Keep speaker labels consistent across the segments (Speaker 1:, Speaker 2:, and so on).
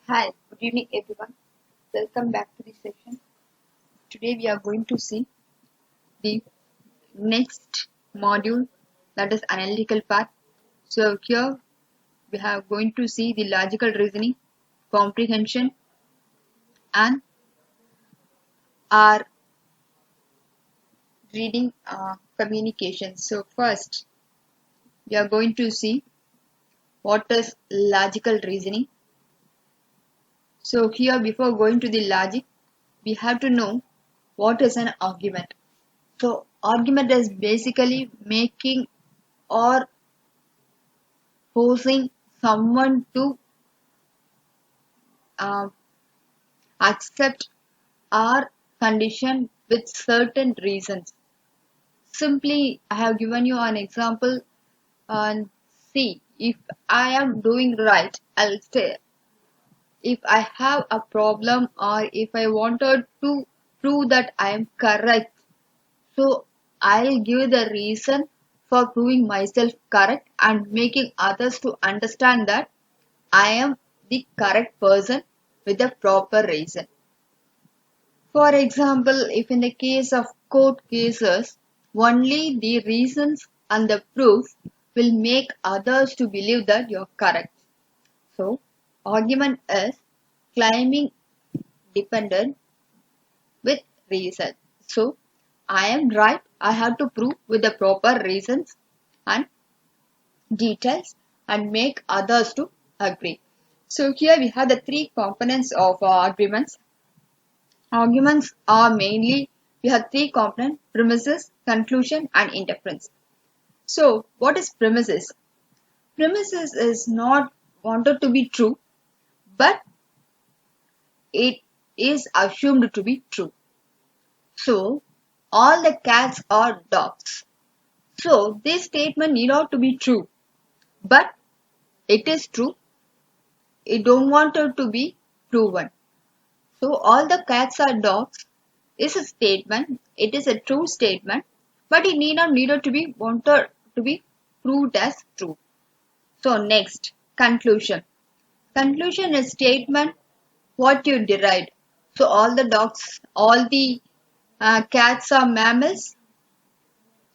Speaker 1: Hi, good evening everyone. Welcome back to the session. Today we are going to see the next module, that is analytical part. So here we are going to see the logical reasoning, comprehension and our reading communication. So first we are going to see what is logical reasoning. So here before going to the logic, we have to know what is an argument. So argument is basically making or forcing someone to uh, accept our condition with certain reasons. Simply, I have given you an example and see if I am doing right, I'll say if I have a problem or if I wanted to prove that I am correct, so I'll give the reason for proving myself correct and making others to understand that I am the correct person with the proper reason. For example, if in the case of court cases, only the reasons and the proof will make others to believe that you're correct. So, argument is claiming dependent with reason. So, I am right, I have to prove with the proper reasons and details and make others to agree. So here we have the three components of arguments. Arguments are mainly, we have three components: premises, conclusion and inference. So what is premises? Premises is not wanted to be true, but it is assumed to be true. So all the cats are dogs. So this statement need not to be true, but it is true. It don't want it to be proven. So all the cats are dogs is a statement. It is a true statement, but it need not needed to be wanted to be proved as true. So next, conclusion. Conclusion is statement what you derived. So all the dogs, all the cats are mammals.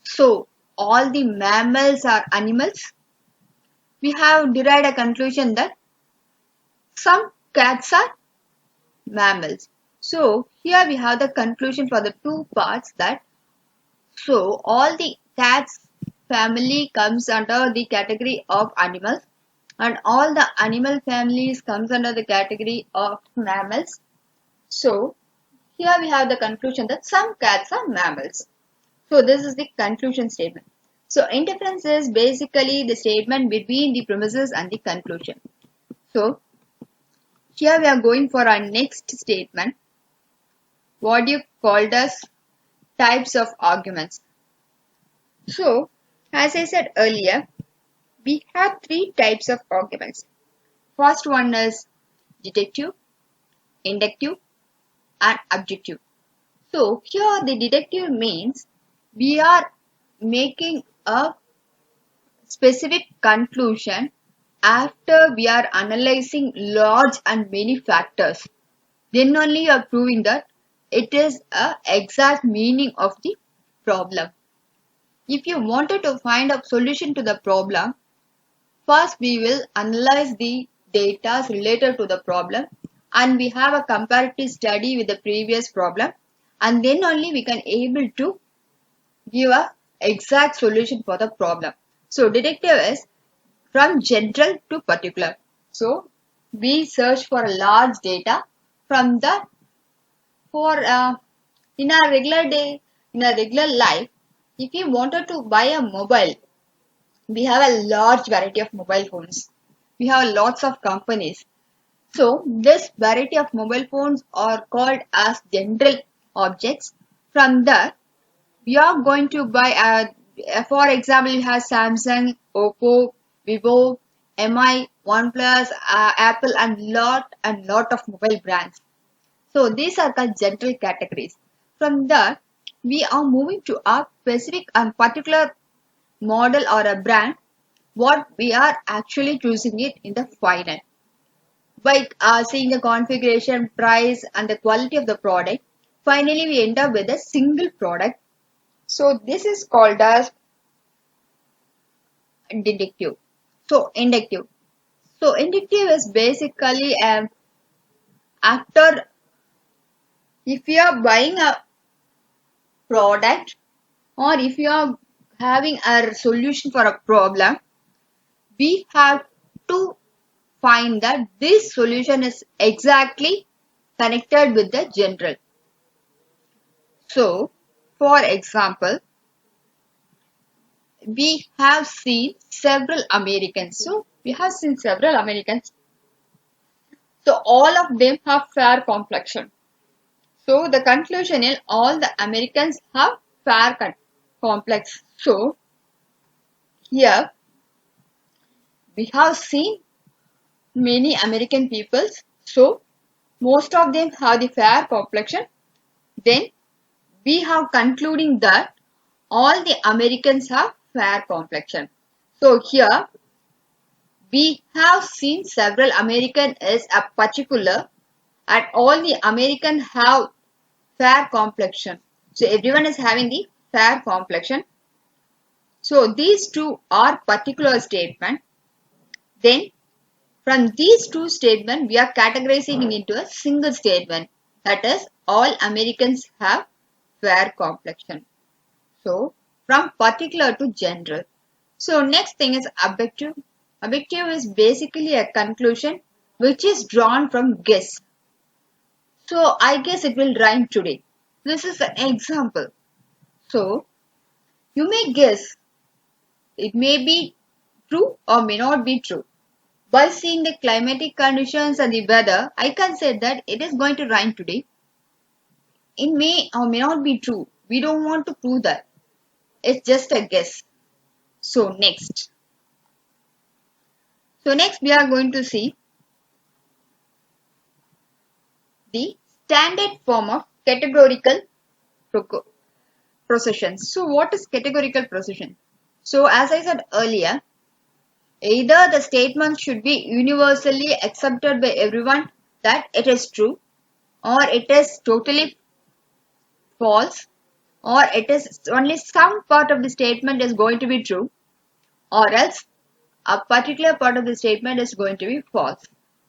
Speaker 1: So all the mammals are animals. We have derived a conclusion that some cats are mammals. So here we have the conclusion for the two parts that so all the cats family comes under the category of animals and all the animal families comes under the category of mammals. So here we have the conclusion that some cats are mammals. So this is the conclusion statement. So inference is basically the statement between the premises and the conclusion. So here we are going for our next statement. What you called as types of arguments. So, as I said earlier, we have three types of arguments. First one is deductive, inductive, and objective. So, here the deductive means we are making a specific conclusion after we are analyzing large and many factors. Then only you are proving that it is a exact meaning of the problem. If you wanted to find a solution to the problem, first we will analyze the data related to the problem and we have a comparative study with the previous problem, and then only we can able to give a exact solution for the problem. So deductive is from general to particular. So we search for a large data from the for in our regular day, in our regular life, if you wanted to buy a mobile, we have a large variety of mobile phones. We have lots of companies. So this variety of mobile phones are called as general objects. From that, we are going to buy for example, you have Samsung, Oppo, Vivo, MI, OnePlus, Apple and lot of mobile brands. So these are called general categories. From that, we are moving to a specific and particular model or a brand, what we are actually choosing it in the final. By seeing the configuration, price, and the quality of the product, finally we end up with a single product. So this is called as deductive. So inductive. So inductive is basically after if you are buying a product or if you are having a solution for a problem, we have to find that this solution is exactly connected with the general. So, for example, we have seen several Americans. So, we have seen several Americans. So, all of them have fair complexion. So, the conclusion is all the Americans have fair complex. So, here we have seen many American peoples. So, most of them have the fair complexion. Then, we have concluding that all the Americans have fair complexion. So here we have seen several American is a particular and all the American have fair complexion. So everyone is having the fair complexion. So these two are particular statement. Then from these two statements we are categorizing it into a single statement, that is all Americans have fair complexion. So from particular to general. So next thing is objective. Objective is basically a conclusion which is drawn from guess. So I guess it will rain today. This is an example. So you may guess. It may be true or may not be true. By seeing the climatic conditions and the weather, I can say that it is going to rain today. It may or may not be true. We don't want to prove that. It's just a guess. So next we are going to see the standard form of categorical procession. So what is categorical procession? So as I said earlier, either the statement should be universally accepted by everyone that it is true, or it is totally false, or it is only some part of the statement is going to be true, or else a particular part of the statement is going to be false.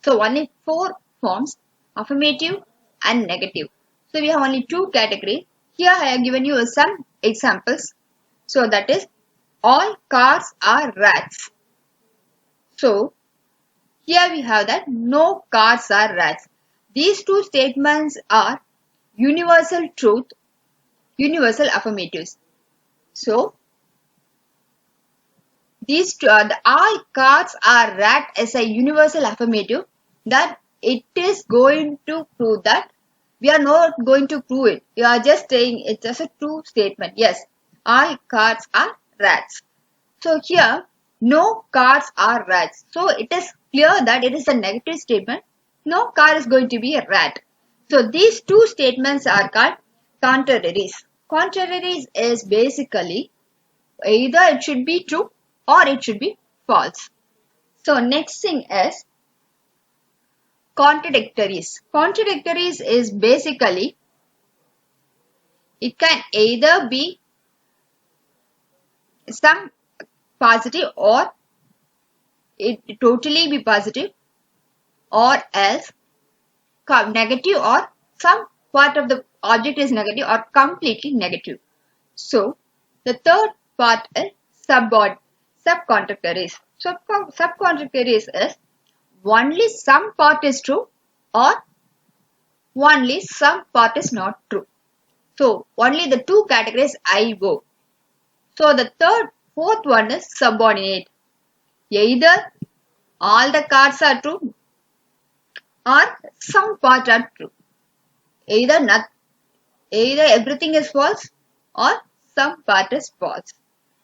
Speaker 1: So only four forms, affirmative and negative. So we have only two categories. Here I have given you some examples. So that is all cars are rats. So here we have that no cars are rats. These two statements are universal truth, universal affirmatives. So these two, all cars are rat is a universal affirmative that it is going to prove that we are not going to prove it. We are just saying it's just a true statement. Yes, all cars are rats. So here, no cars are rats. So it is clear that it is a negative statement. No car is going to be a rat. So these two statements are called contraries. Contraries is basically either it should be true or it should be false. So next thing is contradictories. Contradictories is basically it can either be some positive or it totally be positive, or else negative, or some part of the object is negative or completely negative. So the third part is subcontractories. So subcontractories is only some part is true or only some part is not true. So only the two categories I go. So the fourth one is subordinate. Either all the cards are true or some part are true. Either everything is false or some part is false.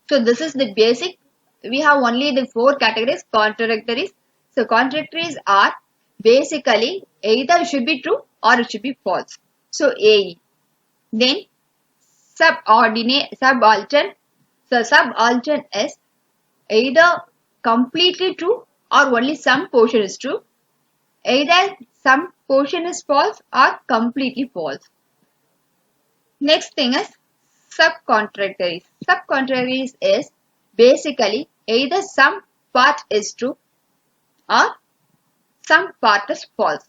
Speaker 1: So this is the basic. We have only the four categories contradictories. So contradictories are basically either it should be true or it should be false. So A. Then subaltern. So subaltern is either completely true or only some portion is true. Either some portion is false or completely false. Next thing is subcontractories. Subcontractories is basically either some part is true or some part is false.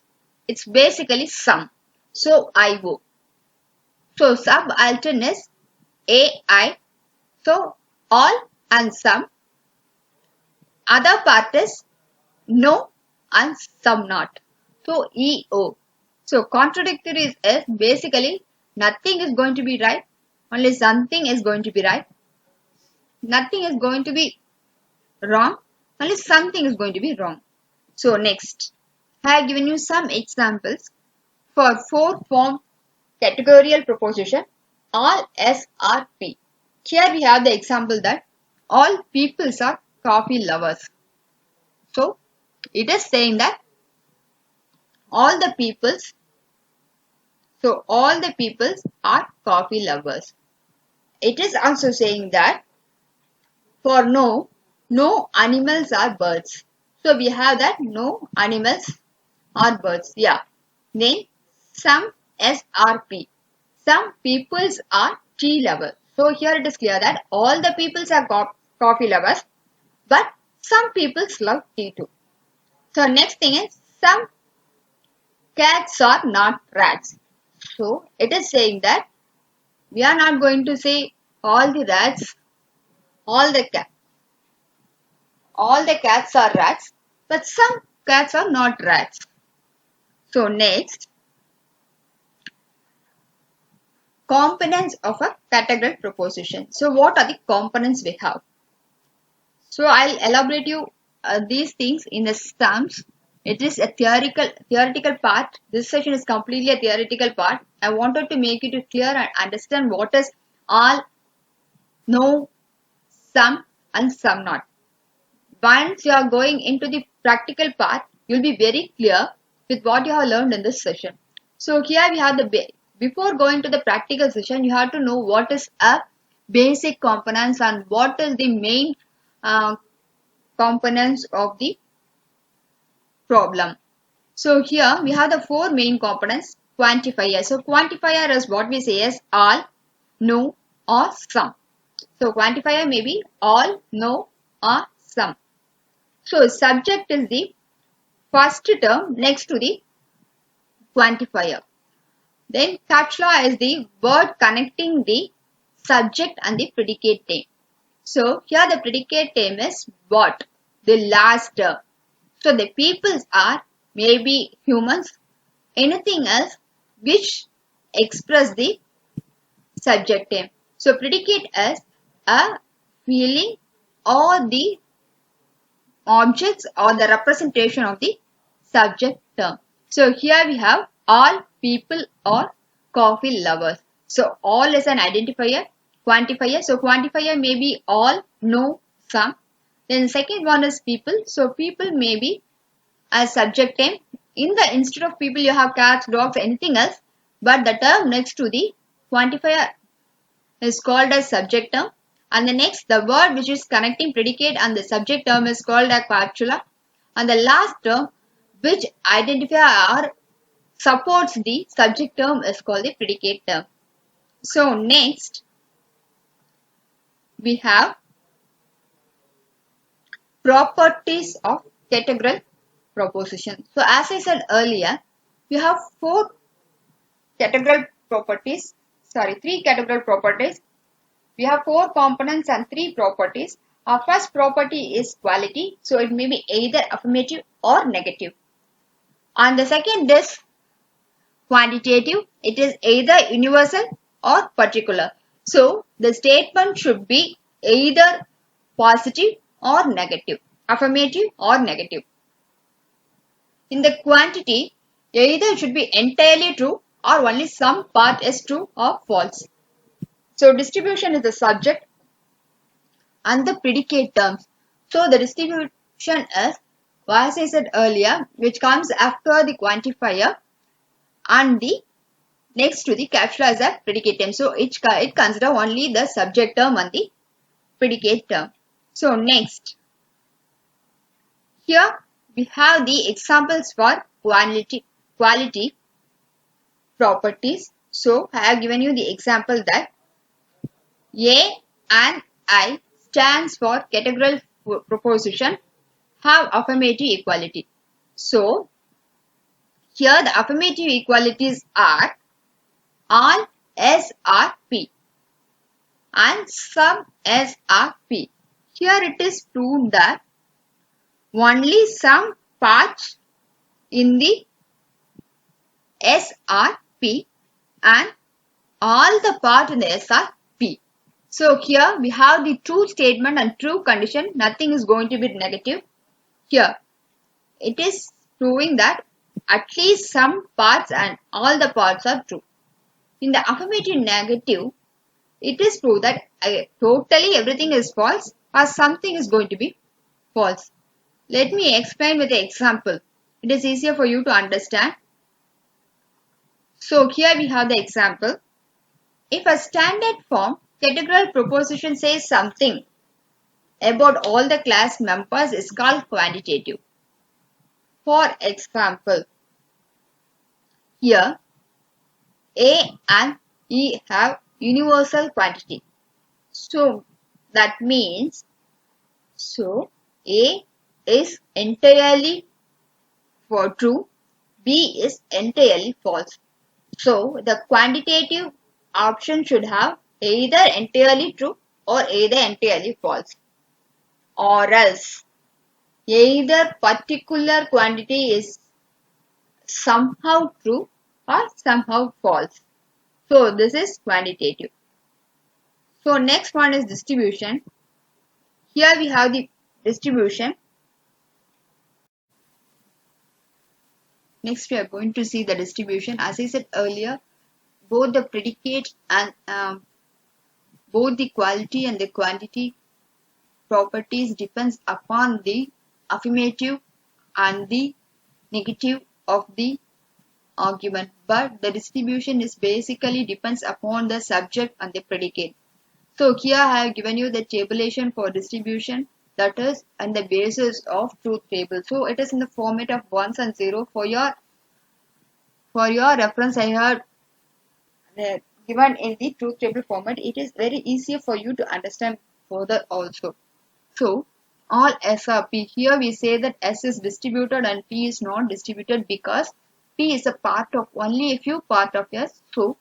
Speaker 1: It's basically some. So IO. So subaltern is AI. So all and some. Other part is no and some not. So EO. So contradictories is basically nothing is going to be right. Only something is going to be right. Nothing is going to be wrong. Only something is going to be wrong. So next, I have given you some examples for four form categorical proposition all S are P. Here we have the example that all peoples are coffee lovers. So it is saying that all the peoples, so all the peoples are coffee lovers. It is also saying that for no, no animals are birds. So we have that no animals are birds. Yeah. Then some SRP. Some peoples are tea lovers. So here it is clear that all the peoples are coffee lovers, but some peoples love tea too. So next thing is some cats are not rats. So it is saying that we are not going to say all the rats, all the cats. All the cats are rats, but some cats are not rats. So next, components of a categorical proposition. So what are the components we have? So I'll elaborate you these things in the terms. It is a theoretical part. This session is completely a theoretical part. I wanted to make you to clear and understand what is all, no, some and some not. Once you are going into the practical part, you'll be very clear with what you have learned in this session. So here we have before going to the practical session, you have to know what is a basic components and what is the main components of the problem. So here we have the four main components. Quantifier. So quantifier is what we say as all, no or some. So quantifier may be all, no or some. So subject is the first term next to the quantifier. Then capsula is the word connecting the subject and the predicate term. So here the predicate term is what? The last term. So the peoples are maybe humans, anything else which express the subject term. So predicate is a feeling or the objects or the representation of the subject term. So here we have all people or coffee lovers. So all is an identifier, quantifier. So quantifier may be all, no, some. Then second one is people. So people may be a subject term. In the instead of people you have cats, dogs, anything else. But the term next to the quantifier is called as subject term. And the next, the word which is connecting predicate and the subject term is called a capsula. And the last term which identifies or supports the subject term is called the predicate term. So next, we have properties of categorical proposition. So as I said earlier, we have three categorical properties. We have four components and three properties. Our first property is quality. So it may be either affirmative or negative. And the second is quantitative. It is either universal or particular. So the statement should be either positive or negative, affirmative or negative. In the quantity, either it should be entirely true or only some part is true or false. So distribution is the subject and the predicate terms. So the distribution is, as I said earlier, which comes after the quantifier and the next to the capsula is a predicate term. So it consider only the subject term and the predicate term. So next, here we have the examples for quality properties. So I have given you the example that A and I stands for categorical proposition have affirmative equality. So here the affirmative equalities are all S are P and some S are P. Here it is proved that only some parts in the S are P and all the part in the S are P. So here we have the true statement and true condition. Nothing is going to be negative. Here it is proving that at least some parts and all the parts are true. In the affirmative negative, it is proved that totally everything is false or something is going to be false. Let me explain with an example. It is easier for you to understand. So here we have the example. If a standard form categorical proposition says something about all the class members is called quantitative. For example, here A and E have universal quantity. So that means A is entirely for true, B is entirely false. So the quantitative option should have either entirely true or either entirely false, or else either particular quantity is somehow true or somehow false. So this is quantitative. So next one is distribution. Here we have the distribution. Next we are going to see the distribution. As I said earlier, both the predicate and both the quality and the quantity properties depends upon the affirmative and the negative of the argument, but the distribution is basically depends upon the subject and the predicate. So here I have given you the tabulation for distribution, that is on the basis of truth table. So it is in the format of ones and zero. For your reference, I have given in the truth table format. It is very easier for you to understand further also. So all S are P. Here we say that S is distributed and P is not distributed because P is a part of only a few part of S. So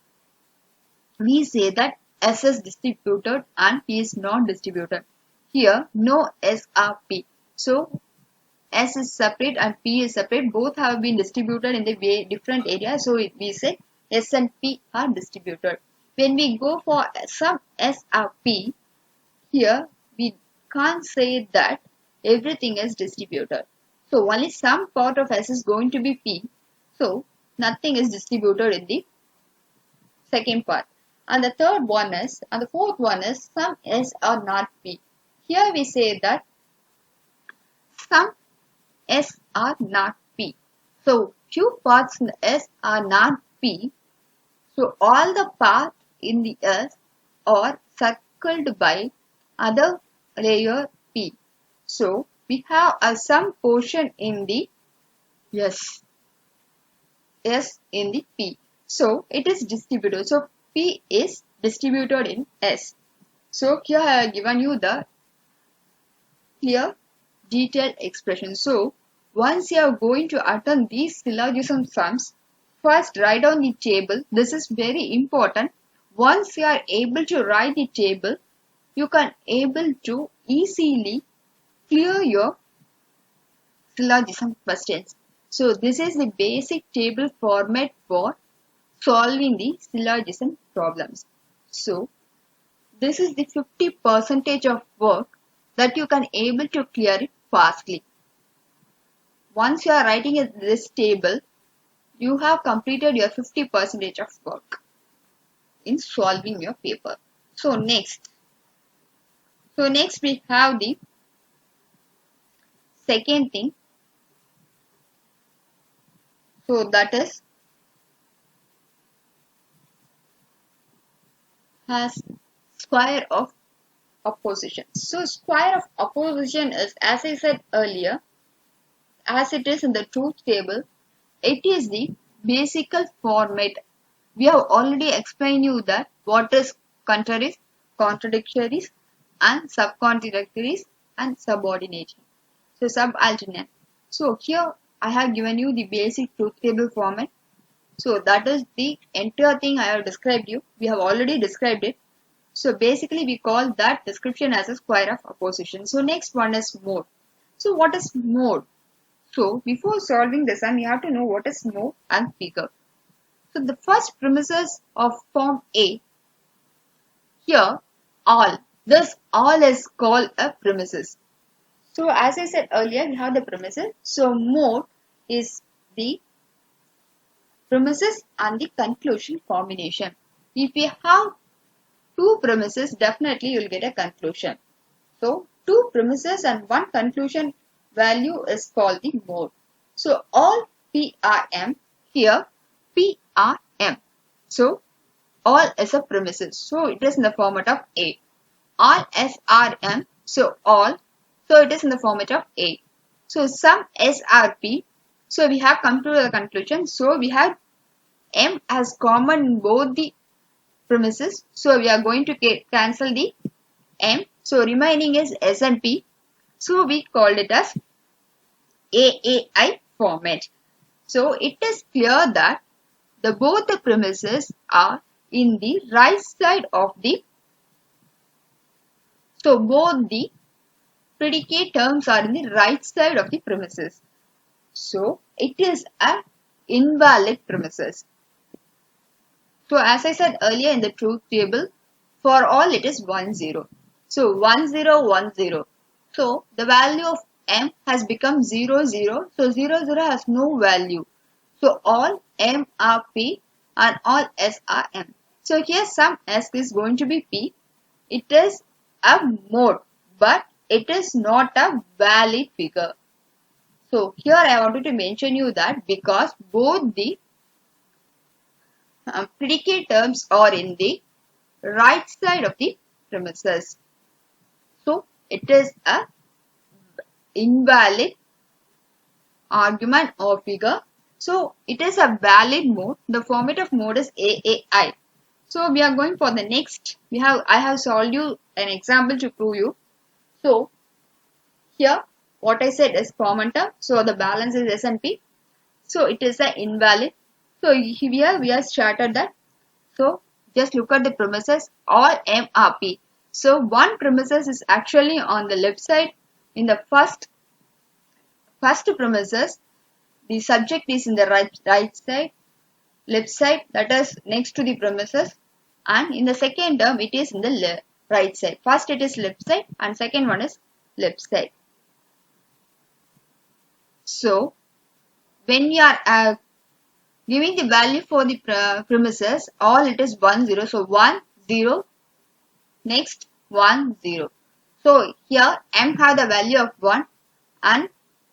Speaker 1: we say that S is distributed and P is not distributed. Here no S are P. So S is separate and P is separate. Both have been distributed in the different areas. So we say S and P are distributed. When we go for some S are P, here we can't say that everything is distributed. So only some part of S is going to be P. So nothing is distributed in the second part. And the fourth one is some S are not P. Here we say that some S are not P. So few parts in the S are not P. So all the parts in the S are circled by other layer P. So we have some portion in the S in the P. So it is distributed. So P is distributed in S. So here I have given you the clear detailed expression. So once you are going to attempt these syllogism sums, first write down the table. This is very important. Once you are able to write the table, you can able to easily clear your syllogism questions. So this is the basic table format for solving the syllogism problems. So this is the 50% of work that you can able to clear it fastly. Once you are writing this table, you have completed your 50% of work in solving your paper. So next we have the second thing. So that is has square of opposition. So square of opposition is, as I said earlier, as it is in the truth table, it is the basic format. We have already explained you that what is contraries, contradictories, and subcontradictories and subordination. So subalternate. So here I have given you the basic truth table format. So that is the entire thing I have described you. We have already described it. So basically we call that description as a square of opposition. So next one is mode. So what is mode? So before solving the sum, you have to know what is mode and figure. So the first premises of form A, here all. This all is called a premises. So as I said earlier, we have the premises. So mode is the premises and the conclusion combination. If we have two premises, definitely you will get a conclusion. So two premises and one conclusion value is called the mode. So all PRM, here PRM. So all is a premises. So it is in the format of A. All SRM. So all. So it is in the format of A. So some SRP. So we have come to the conclusion. So we have M as common in both the premises. So we are going to cancel the M. So remaining is S and P. So we called it as AAI format. So it is clear that both the premises are in the right side of the. So both the predicate terms are in the right side of the premises. So it is an invalid premises. So as I said earlier in the truth table, for all it is 1 0. So 1 0 1 0. So the value of M has become 0 0. So 0 0 has no value. So all M are P and all S are M. So here some S is going to be P. It is a mode, but it is not a valid figure. So here I wanted to mention you that because both the predicate terms are in the right side of the premises. So it is a invalid argument or figure. So it is a valid mode. The format of mode is AAI. So we are going for the next. I have solved you an example to prove you. So here what I said is common term. So the balance is S and P. So it is an invalid. So here we have started that. So just look at the premises. All M are P. So one premises is actually on the left side. In the first premises, the subject is in the right side, left side, that is next to the premises, and in the second term it is in the right side. First it is left side and second one is left side. So when you are giving the value for the premises, all it is 1 0. So 1 0, next 1 0. So here M have the value of 1 and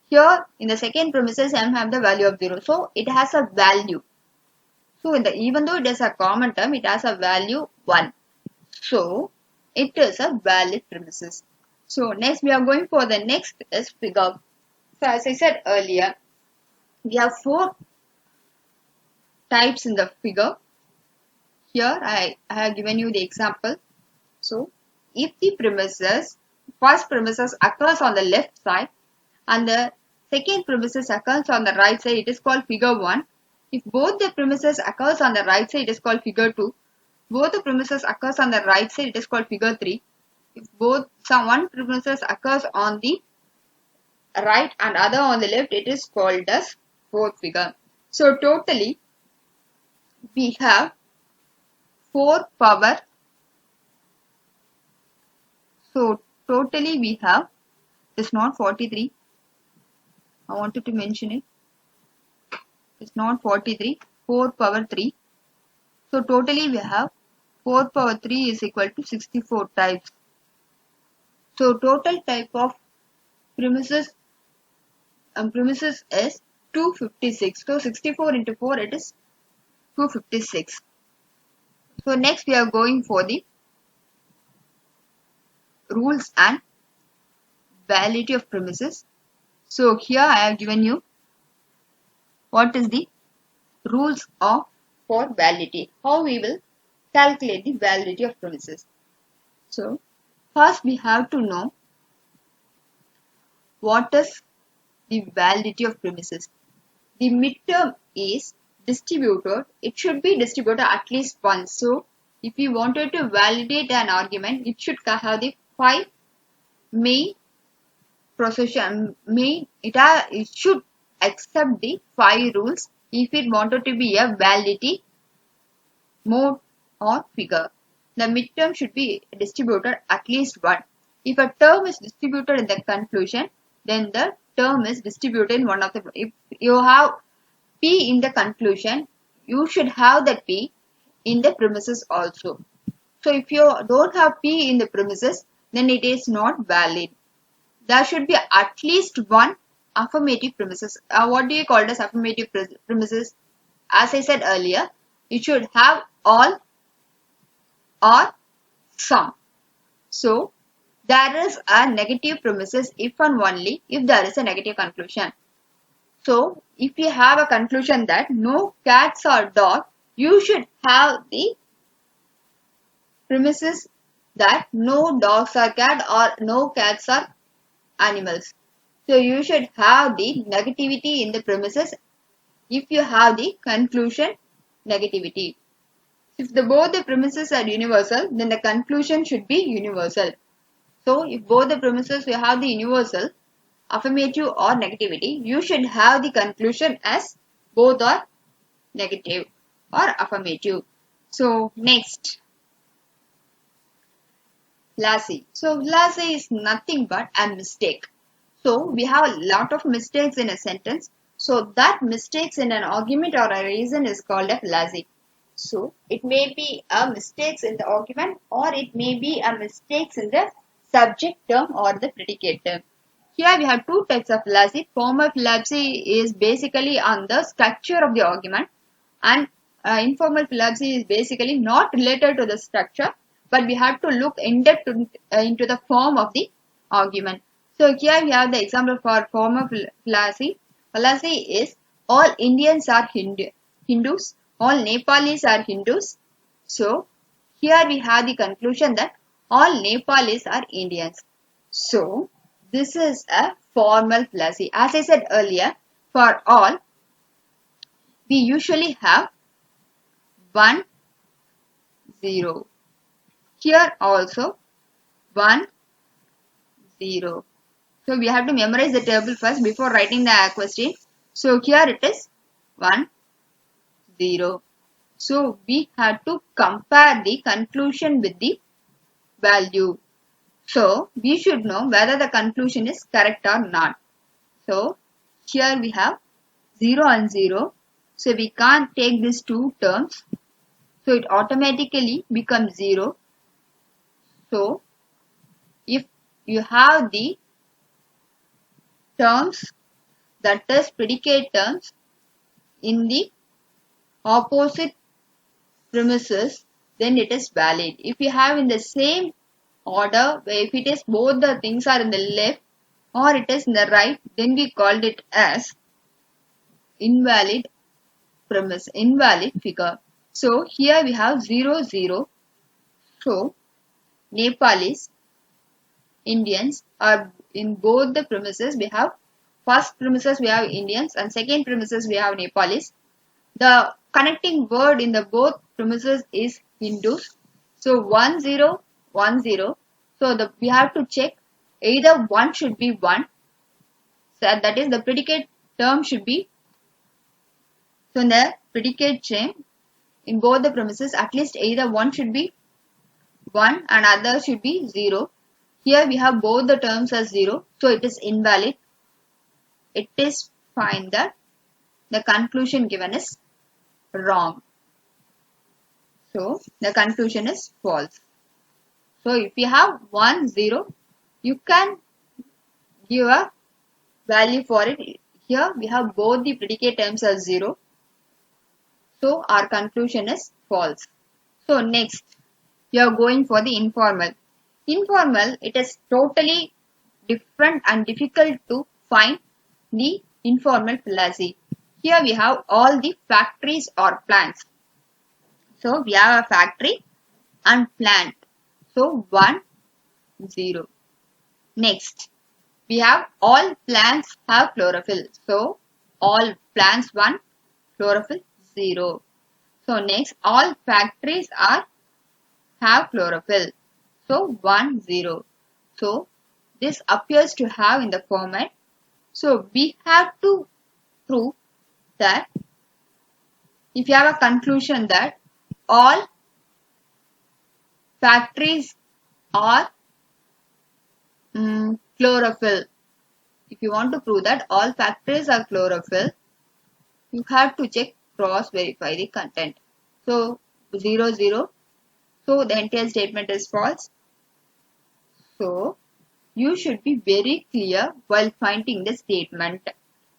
Speaker 1: here in the second premises M have the value of 0. So it has a value. So even though it is a common term, it has a value 1. So it is a valid premises. So next we are going for the next is figure. So as I said earlier, we have 4 types in the figure. Here I have given you the example. So if the first premises occurs on the left side and the second premises occurs on the right side, it is called figure 1. If both the premises occurs on the right side, it is called figure 2. Both the premises occurs on the right side, it is called figure 3. If one premises occurs on the right and other on the left, it is called as fourth figure. So totally we have 4 power. So totally we have, it's not 43. I wanted to mention it. It's not 43, 4 power 3. So totally we have 4 power 3 is equal to 64 types. So total type of premises is 256. So 64 into 4 it is 256. So next we are going for the rules and validity of premises. So here I have given you what is the rules of for validity, how we will calculate the validity of premises. So first we have to know what is the validity of premises. The midterm is distributed, it should be distributed at least once. So if you wanted to validate an argument, it should have the 5 main procession main, it should accept the 5 rules if it wanted to be a validity mode or figure. The midterm should be distributed at least one. If a term is distributed in the conclusion, then the term is distributed in one of the. If you have P in the conclusion, you should have that P in the premises also. So if you don't have P in the premises, then it is not valid. There should be at least one affirmative premises. What do you call it as affirmative premises? As I said earlier, you should have all or some. So there is a negative premises if and only if there is a negative conclusion. So if you have a conclusion that no cats or dogs, you should have the premises that no dogs or cat or no cats or animals. So you should have the negativity in the premises if you have the conclusion negativity. If both the premises are universal, then the conclusion should be universal. So if both the premises you have the universal, affirmative or negativity, you should have the conclusion as both are negative or affirmative. So next, fallacy. So fallacy is nothing but a mistake. So we have a lot of mistakes in a sentence. So that mistakes in an argument or a reason is called a fallacy. So it may be a mistakes in the argument or it may be a mistakes in the subject term or the predicate term. Here we have two types of fallacy. Formal fallacy is basically on the structure of the argument, and informal fallacy is basically not related to the structure, but we have to look in depth into the form of the argument. So here we have the example for formal fallacy. Fallacy is all Indians are Hindus, all Nepalis are Hindus. So here we have the conclusion that all Nepalis are Indians. So this is a formal fallacy. As I said earlier, for all, we usually have 1, 0. Here also 1, 0. So we have to memorize the table first before writing the question. So here it is 1, 0. So we have to compare the conclusion with the value. So we should know whether the conclusion is correct or not. So here we have 0 and 0. So we can't take these two terms. So it automatically becomes 0. So if you have the terms, that is predicate terms, in the opposite premises, then it is valid. If you have in the same order, if it is both the things are in the left or it is in the right, then we called it as invalid premise, invalid figure. So here we have 0, 0. So Nepalis, Indians are in both the premises. We have first premises we have Indians and second premises we have Nepalis. The connecting word in the both premises is Hindus. So 1, 0, 1, 0. So we have to check either 1 should be 1. So that is the predicate term should be. So in the predicate chain in both the premises, at least either 1 should be 1 and other should be 0. Here we have both the terms as 0. So it is invalid. It is fine that the conclusion given is wrong. So the conclusion is false. So if you have 1, 0, you can give a value for it. Here we have both the predicate terms as 0. So our conclusion is false. So next, we are going for the informal. Informal, it is totally different and difficult to find the informal fallacy. Here we have all the factories or plants. So we have a factory and plant. So 1, 0. Next, we have all plants have chlorophyll. So all plants 1, chlorophyll 0. So next, all factories have chlorophyll. So 1, 0. So this appears to have in the format. So we have to prove that if you have a conclusion that all factories are chlorophyll. If you want to prove that all factories are chlorophyll, you have to check cross verify the content. So 0, 0. So the entire statement is false. So you should be very clear while finding the statement.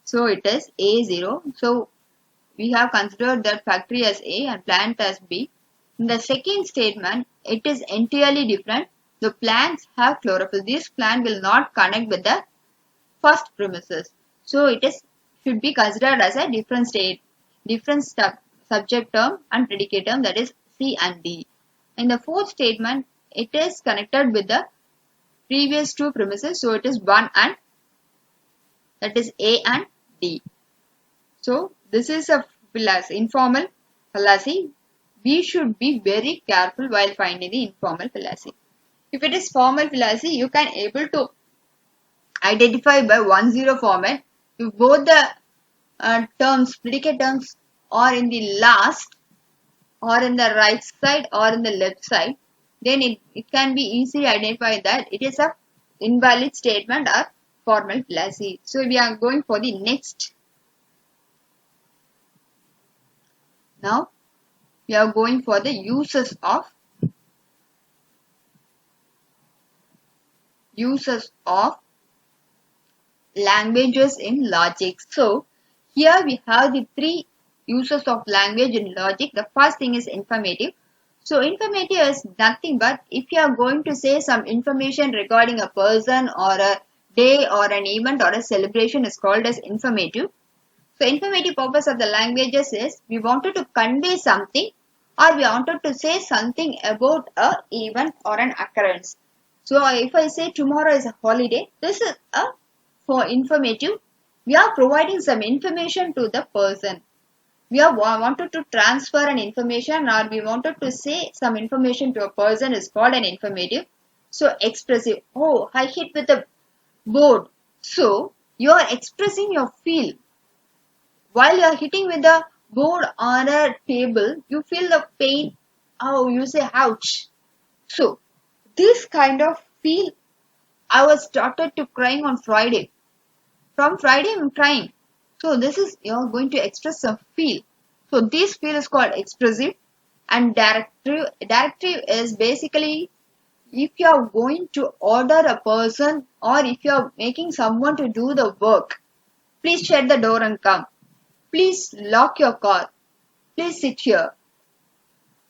Speaker 1: So it is A0. So we have considered that factory as A and plant as B. In the second statement, it is entirely different. The plants have chlorophyll. This plant will not connect with the first premises. So it should be considered as a different subject term and predicate term, that is C and D. In the fourth statement, it is connected with the previous two premises. So it is 1 and that is A and D. So this is a fallacy, informal fallacy. We should be very careful while finding the informal fallacy. If it is formal fallacy, you can able to identify by 1-0 format. If both the terms, predicate terms, are in the last or in the right side or in the left side, then it can be easily identified that it is a invalid statement or formal fallacy. So we are going for the next. Now we are going for the uses of languages in logic. So here we have the three uses of language in logic. The first thing is informative. So informative is nothing but if you are going to say some information regarding a person or a day or an event or a celebration is called as informative. So informative purpose of the languages is we wanted to convey something or we wanted to say something about a event or an occurrence. So if I say tomorrow is a holiday, this is for informative. We are providing some information to the person. We are wanted to transfer an information or we wanted to say some information to a person is called an informative. So expressive. Oh, I hit with a board. So you are expressing your feel. While you are hitting with a board on a table, you feel the pain. Oh, you say ouch. So this kind of feel, I was started to crying on Friday. From Friday I'm crying. So this is you're going to express some feel. So this feel is called expressive and directive. Directive is basically if you are going to order a person or if you are making someone to do the work. Please shut the door and come. Please lock your car. Please sit here.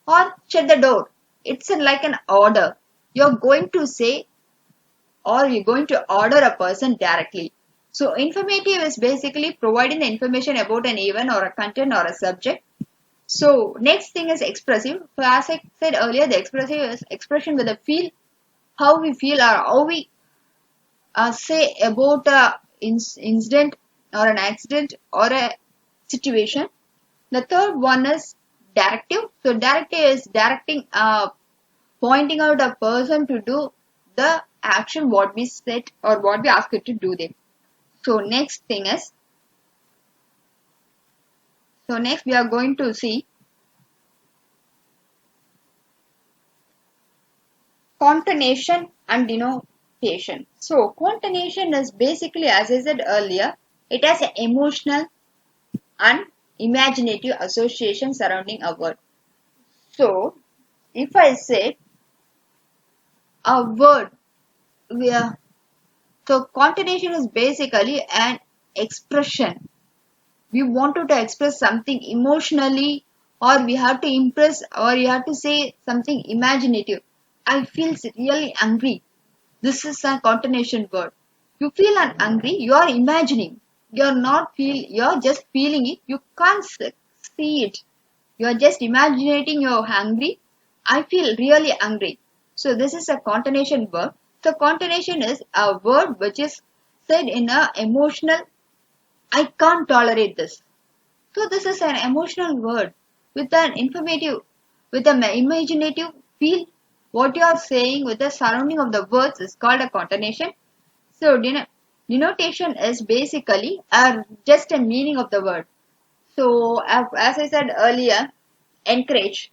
Speaker 1: Or shut the door. It's like an order. You're going to say or you're going to order a person directly. So informative is basically providing the information about an event or a content or a subject. So next thing is expressive. So as I said earlier, the expressive is expression with a feel, how we feel or how we say about a incident or an accident or a situation. The third one is directive. So directive is directing, pointing out a person to do the action what we said or what we ask it to do them. So next we are going to see concatenation and denotation. So concatenation is basically, as I said earlier, it has an emotional and imaginative association surrounding a word. So if I say a word, so concatenation is basically an expression. We wanted to express something emotionally or we have to impress or you have to say something imaginative. I feel really angry. This is a concatenation word. You feel angry, you are imagining you're just feeling it, you can't see it. You're just imagining you're hungry. I feel really hungry. So this is a contonation verb. So contonation is a word which is said in a emotional, I can't tolerate this. So this is an emotional word with an informative, with an imaginative feel. What you are saying with the surrounding of the words is called a contonation. So denotation is basically just a meaning of the word. So as I said earlier, encourage.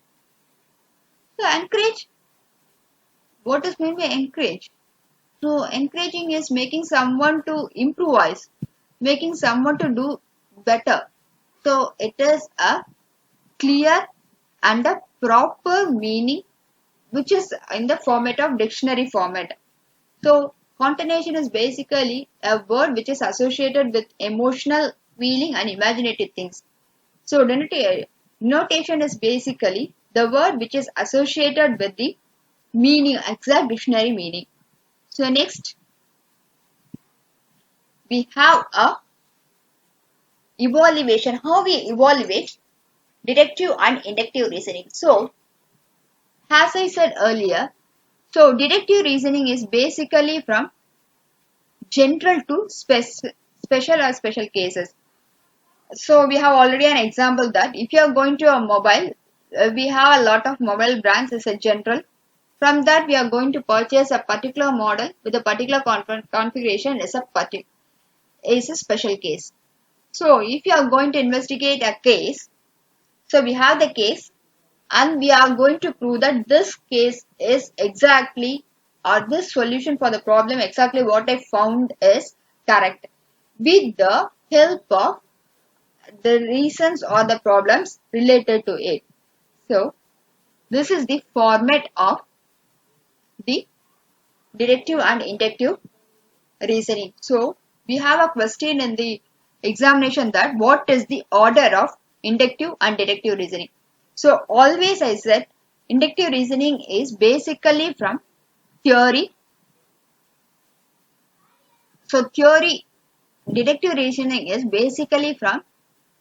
Speaker 1: So encourage, what is meant by encourage? So encouraging is making someone to improvise, making someone to do better. So it is a clear and a proper meaning which is in the format of dictionary format. So contonation is basically a word which is associated with emotional feeling and imaginative things. So denotation is basically the word which is associated with the meaning, exact dictionary meaning. So next we have a evaluation, how we evaluate deductive and inductive reasoning. So as I said earlier, so deductive reasoning is basically from general to special or special cases. So we have already an example that if you are going to a mobile, we have a lot of mobile brands as a general. From that we are going to purchase a particular model with a particular configuration is a special case. So if you are going to investigate a case, so we have the case and we are going to prove that this case is exactly, or this solution for the problem exactly what I found is correct with the help of the reasons or the problems related to it. So this is the format of the deductive and inductive reasoning. So we have a question in the examination that what is the order of inductive and deductive reasoning. So always I said inductive reasoning is basically from theory. So deductive reasoning is basically from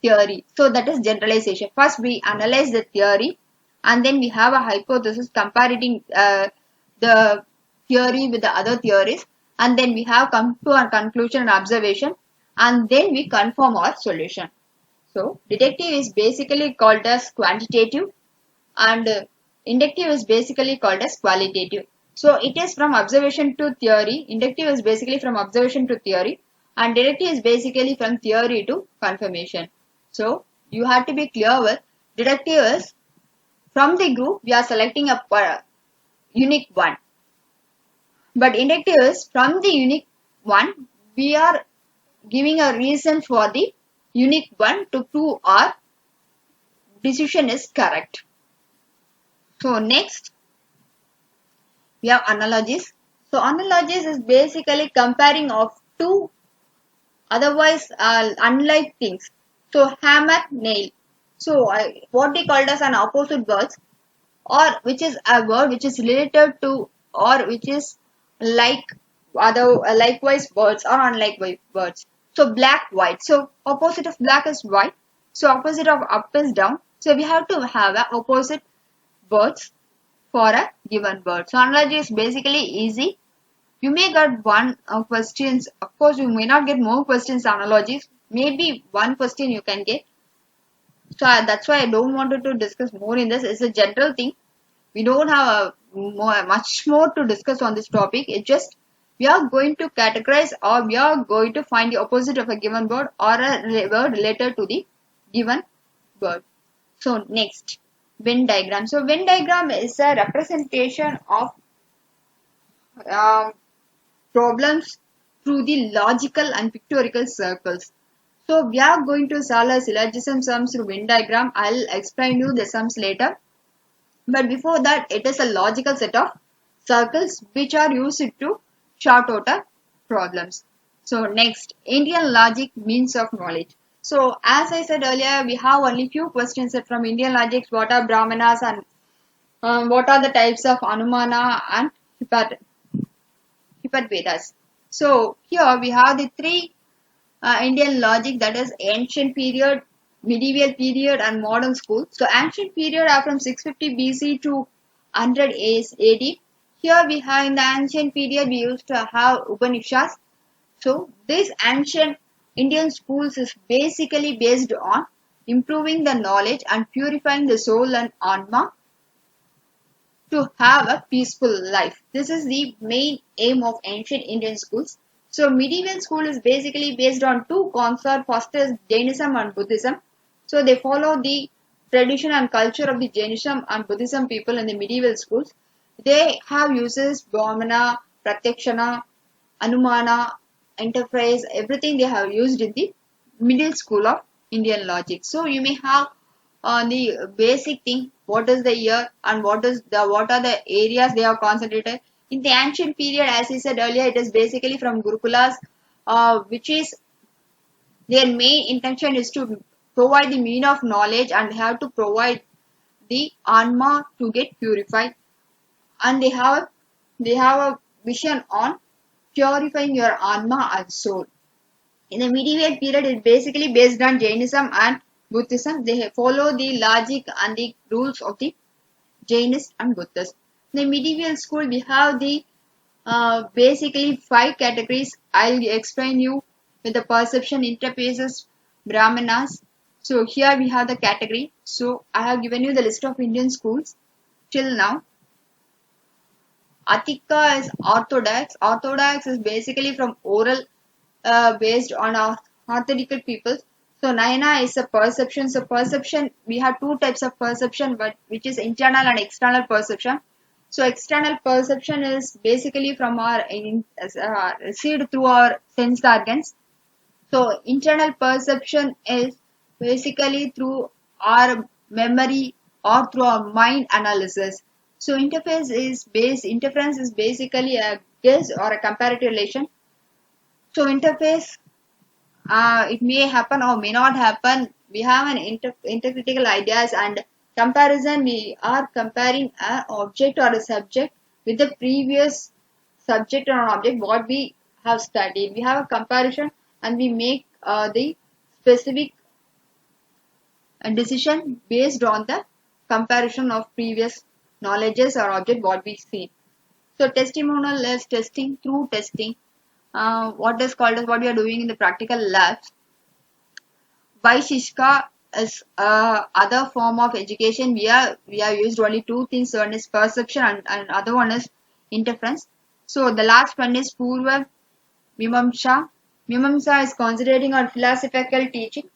Speaker 1: theory. So that is generalization. First we analyze the theory and then we have a hypothesis comparing the theory with the other theories, and then we have come to our conclusion and observation, and then we confirm our solution. So deductive is basically called as quantitative and inductive is basically called as qualitative. So it is from observation to theory. Inductive is basically from observation to theory and deductive is basically from theory to confirmation. So you have to be clear with deductive is from the group we are selecting a unique one. But inductive is from the unique one we are giving a reason for the unique one to prove our decision is correct. So next we have analogies. So analogies is basically comparing of two otherwise unlike things. So hammer, nail. So what they called as an opposite words, or which is a word which is related to or which is like other likewise words or unlike words. So black, white. So opposite of black is white. So opposite of up is down. So we have to have a opposite words for a given word. So analogy is basically easy. You may get one questions. Of course, you may not get more questions analogies. Maybe one question you can get. So that's why I don't want to discuss more in this. It's a general thing. We don't have much more to discuss on this topic. It's just we are going to categorize or we are going to find the opposite of a given word or a word related to the given word. So next, Venn diagram. So Venn diagram is a representation of um, problems through the logical and pictorial circles. So we are going to solve a syllogism sums through Venn diagram. I'll explain you the sums later. But before that, it is a logical set of circles which are used to sort out problems. So next, Indian logic means of knowledge. So as I said earlier, we have only few questions from Indian logics. What are Brahmanas and what are the types of Anumana and Hypervedas? So here we have the three Indian logic, that is ancient period, medieval period, and modern school. So ancient period are from 650 BC to 100 AD. Here we have in the ancient period we used to have Upanishads. So this ancient Indian schools is basically based on improving the knowledge and purifying the soul and anma to have a peaceful life. This is the main aim of ancient Indian schools. So medieval school is basically based on two concepts. First is Jainism and Buddhism. So they follow the tradition and culture of the Jainism and Buddhism people in the medieval schools. They have uses Brahmana, Pratyakshana, Anumana, Enterprise, everything they have used in the middle school of Indian logic. So you may have the basic thing, what is the year and what are the areas they are concentrated. In the ancient period, as I said earlier, it is basically from Gurukulas, which is their main intention is to provide the mean of knowledge and have to provide the Anma to get purified, and they have a vision on purifying your Anma and soul. In the medieval period, it's basically based on Jainism and Buddhism. They follow the logic and the rules of the Jainists and Buddhists. In the medieval school, we have the basically five categories. I'll explain you with the perception, interfaces, Brahmanas. So here we have the category. So I have given you the list of Indian schools till now. Atika is orthodox. Orthodox is basically from oral based on our orthodox people. So Nayana is a perception. So perception, we have two types of perception, but which is internal and external perception. So external perception is basically from our received through our sense organs. So internal perception is basically through our memory or through our mind analysis. So interference is basically a guess or a comparative relation. So interface, it may happen or may not happen. We have an intercritical ideas and comparison. We are comparing an object or a subject with the previous subject or object what we have studied. We have a comparison and we make the specific decision based on the comparison of previous knowledges or object what we see. So testimonial is testing through testing. What is called as what we are doing in the practical labs. Vaishishka is other form of education. We are used only two things. One is perception and other one is interference. So the last one is Purva Mimamsa. Mimamsa is concentrating on philosophical teaching.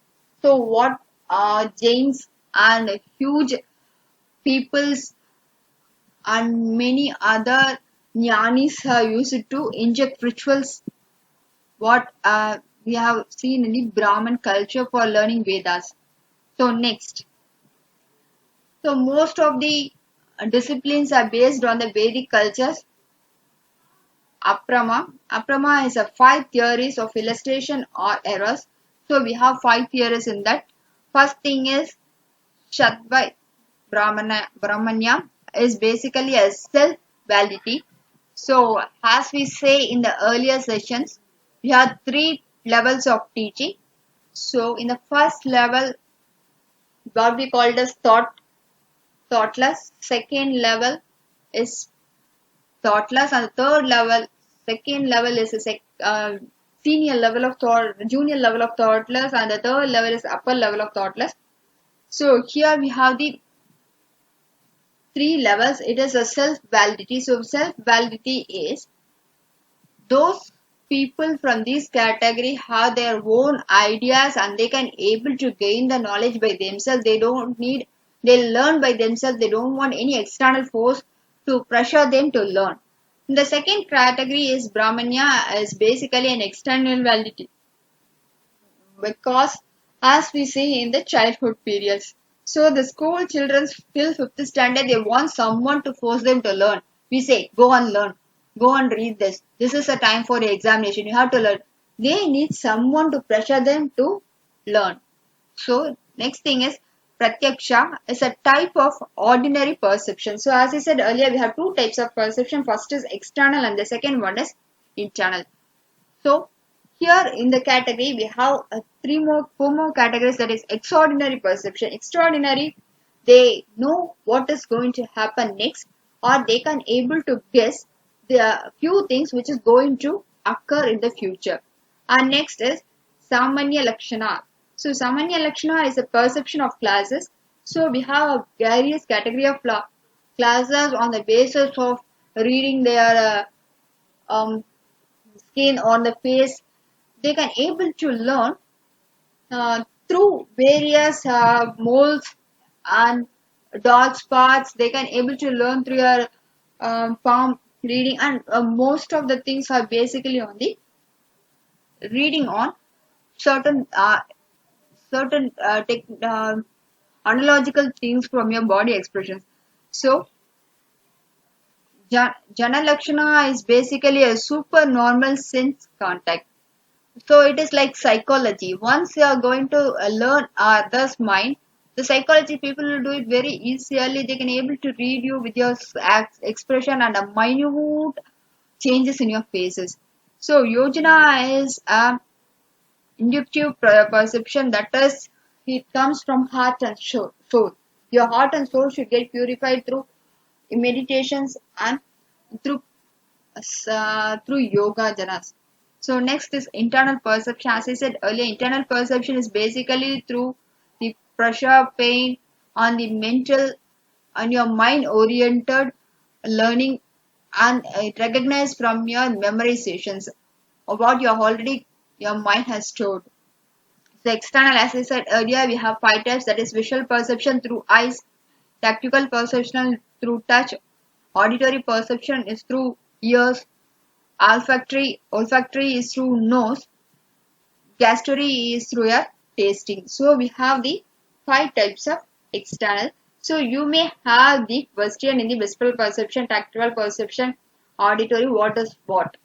Speaker 1: So what Jains and huge peoples and many other jnanis have used to inject rituals what we have seen in the Brahmin culture for learning Vedas. So next, so most of the disciplines are based on the Vedic cultures. Aprama is a five theories of illustration or errors. So we have five theories in that. First thing is Shattva Brahmanya is basically a self-validity. So as we say in the earlier sessions, we have three levels of teaching. So in the first level, what we called as thoughtless. Second level is thoughtless, and the third level, second level is a senior level of thought, junior level of thoughtless, and the third level is upper level of thoughtless. So here we have the three levels. It is a self-validity. So self-validity is those people from this category have their own ideas and they can able to gain the knowledge by themselves. They learn by themselves. They don't want any external force to pressure them to learn. The second category is Brahmanya, is basically an external validity, because as we see in the childhood periods. So the school children till 5th standard, they want someone to force them to learn. We say, go and learn, go and read this. This is a time for the examination. You have to learn. They need someone to pressure them to learn. So next thing is Pratyaksha is a type of ordinary perception. So as I said earlier, we have two types of perception. First is external and the second one is internal. So Here in the category we have four more categories, that is extraordinary perception. Extraordinary, they know what is going to happen next, or they can able to guess the few things which is going to occur in the future. And next is Samanya Lakshana. So Samanya Lakshana is a perception of classes. So we have various category of classes on the basis of reading their skin on the face. They can able to learn through various moles and dark spots. They can able to learn through your palm reading, and most of the things are basically on the reading on certain analogical things from your body expressions. So Jana Lakshana is basically a supernormal sense contact. So it is like psychology. Once you are going to learn others' mind, the psychology people will do it very easily. They can able to read you with your expression and a minute changes in your faces. So Yojana is a inductive perception, that is, it comes from heart and soul. Your heart and soul should get purified through meditations and through through yoga janas. So next is internal perception. As I said earlier, internal perception is basically through the pressure, pain on the mental and your mind oriented learning, and it recognized from your memorizations of what you have already your mind has stored. So external, as I said earlier, we have five types, that is visual perception through eyes, tactical perception through touch, auditory perception is through ears, olfactory is through nose, gustatory is through your tasting. So we have the five types of external. So you may have the question in the visual perception, tactile perception, auditory, what is what.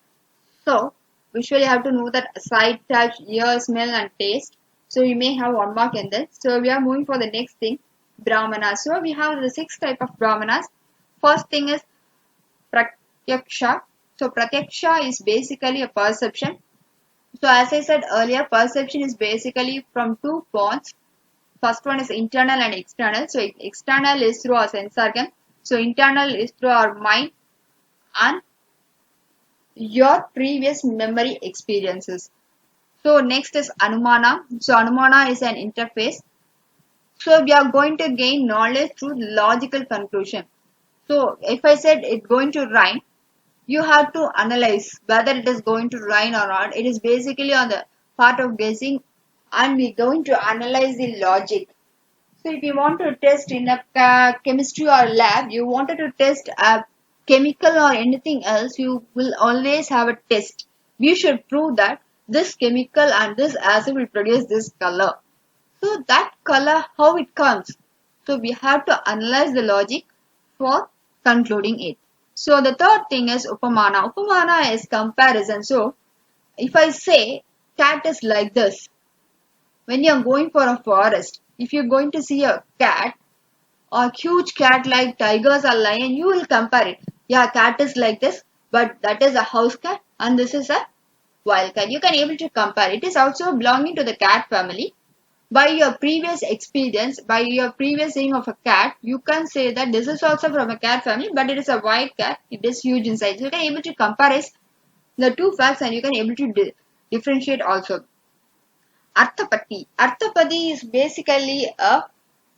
Speaker 1: So visually you have to know that sight, touch, ear, smell and taste. So you may have one mark in this. So we are moving for the next thing, Brahmanas. So we have the six type of Brahmanas. First thing is Pratyaksha. So Pratyaksha is basically a perception. So as I said earlier, perception is basically from two points. First one is internal and external. So external is through our sense organ. So internal is through our mind and your previous memory experiences. So next is Anumana. So Anumana is an interface. So we are going to gain knowledge through logical conclusion. So if I said it's going to rain, you have to analyze whether it is going to rain or not. It is basically on the part of guessing, and we're going to analyze the logic. So if you want to test in a chemistry or lab, you wanted to test a chemical or anything else, you will always have a test. We should prove that this chemical and this acid will produce this color. So that color, how it comes? So we have to analyze the logic for concluding it. So the third thing is Upamana. Upamana is comparison. So if I say cat is like this, when you are going for a forest, if you're going to see a cat, a huge cat like tigers or lion, you will compare it. Yeah, cat is like this, but that is a house cat and this is a wild cat. You can able to compare. It is also belonging to the cat family. By your previous experience, by your previous seeing of a cat, you can say that this is also from a cat family, but it is a white cat. It is huge in size. You can able to compare the two facts, and you can able to differentiate also. Arthapati. Arthapati is basically a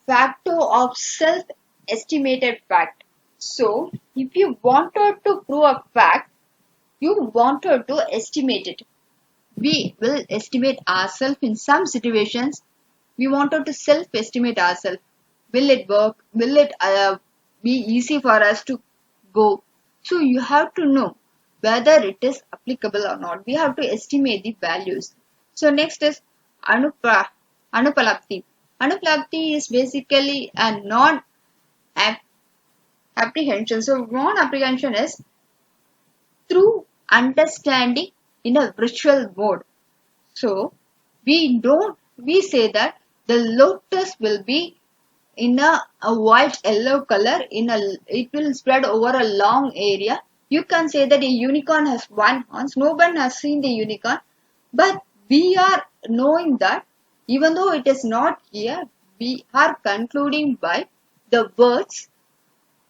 Speaker 1: factor of self-estimated fact. So, if you wanted to prove a fact, you wanted to estimate it. We will estimate ourselves in some situations. We wanted to self-estimate ourselves. Will it work? Will it be easy for us to go? So you have to know whether it is applicable or not. We have to estimate the values. So next is Anupalapti. Anupalapti is basically a non-apprehension. So non-apprehension is through understanding in a virtual mode. So we say that the lotus will be in a white yellow color, it will spread over a long area. You can say that a unicorn has one horn. No one has seen the unicorn, But we are knowing that even though it is not here, we are concluding by the words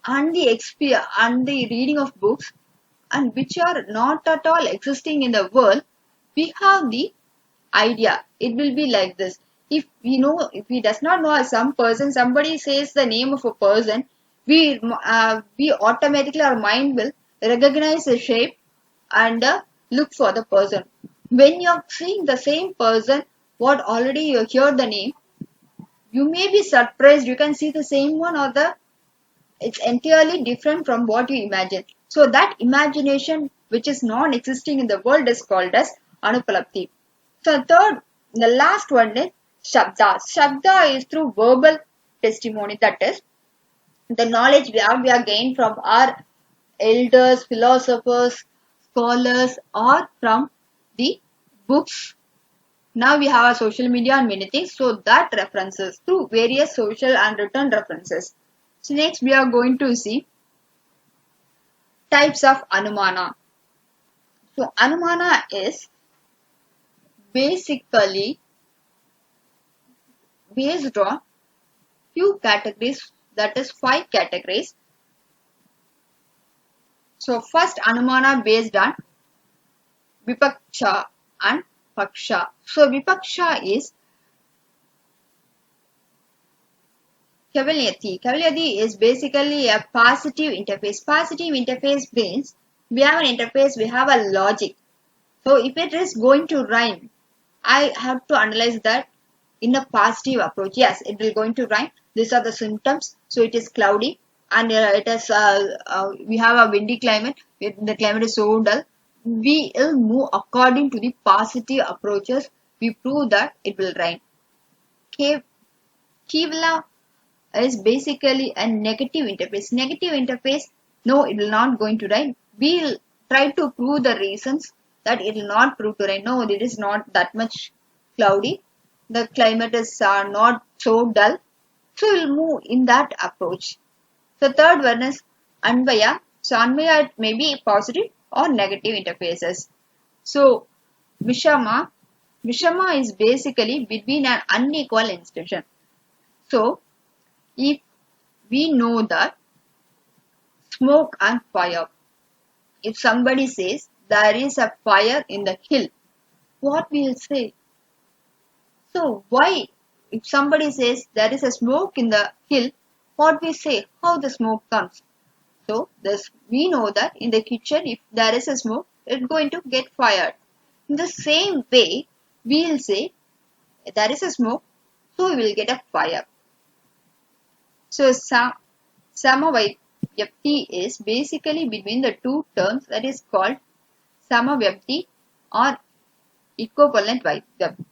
Speaker 1: and and the reading of books and which are not at all existing in the world, we have the idea. It will be like this. If we does not know some person, somebody says the name of a person, we automatically our mind will recognize the shape and look for the person. When you're seeing the same person, what already you hear the name, you may be surprised. You can see the same one or the it's entirely different from what you imagine. So that imagination which is non-existing in the world is called as Anupalapti. So the last one is Shabda. Shabda is through verbal testimony. That is the knowledge we are gained from our elders, philosophers, scholars, or from the books. Now we have a social media and many things. So that references through various social and written references. So next we are going to see types of Anumana. So Anumana is basically based on few categories, that is 5 categories. So first Anumana based on Vipaksha and Paksha. So Vipaksha is Kavalyati. Kavalyati is basically a positive interface. Positive interface means we have an interface, we have a logic. So if it is going to rhyme, I have to analyze that in a positive approach. Yes, it will going to rhyme. These are the symptoms. So it is cloudy and we have a windy climate. The climate is so dull. We will move according to the positive approaches. We prove that it will rhyme. Kevala is basically a negative interface. Negative interface, no, it will not going to rhyme. We'll try to prove the reasons that it will not prove to rain. No, it is not that much cloudy. The climate is not so dull. So we'll move in that approach. The third one is Anvaya. So Anvaya may be positive or negative interfaces. So Vishama. Vishama is basically between an unequal institution. So if we know that smoke and fire, if somebody says there is a fire in the hill, what we will say? So why, if somebody says there is a smoke in the hill, what we say? How the smoke comes? So this we know that in the kitchen, if there is a smoke, it's going to get fired. In the same way, we will say there is a smoke, so we will get a fire. So Samavyapti is basically between the two terms, that is called Samavyapti or equivalent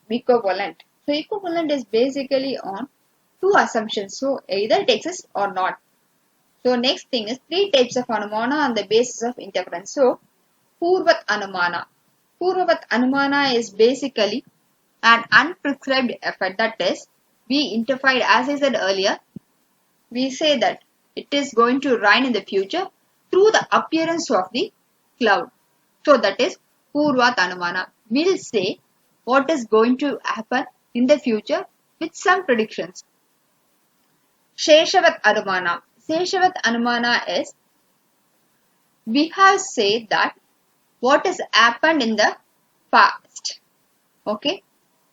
Speaker 1: equivalent. So equivalent is basically on two assumptions. So either it exists or not. So next thing is 3 types of Anumana on the basis of inference. So Purvat Anumana. Purvat Anumana is basically an unprescribed effort. That is, we interpret, as I said earlier, we say that it is going to rain in the future through the appearance of the cloud. So that is Purvat Anumana. We'll say what is going to happen in the future with some predictions. Sheshavat Anumana. Sheshavat Anumana is we have said that what has happened in the past. Okay?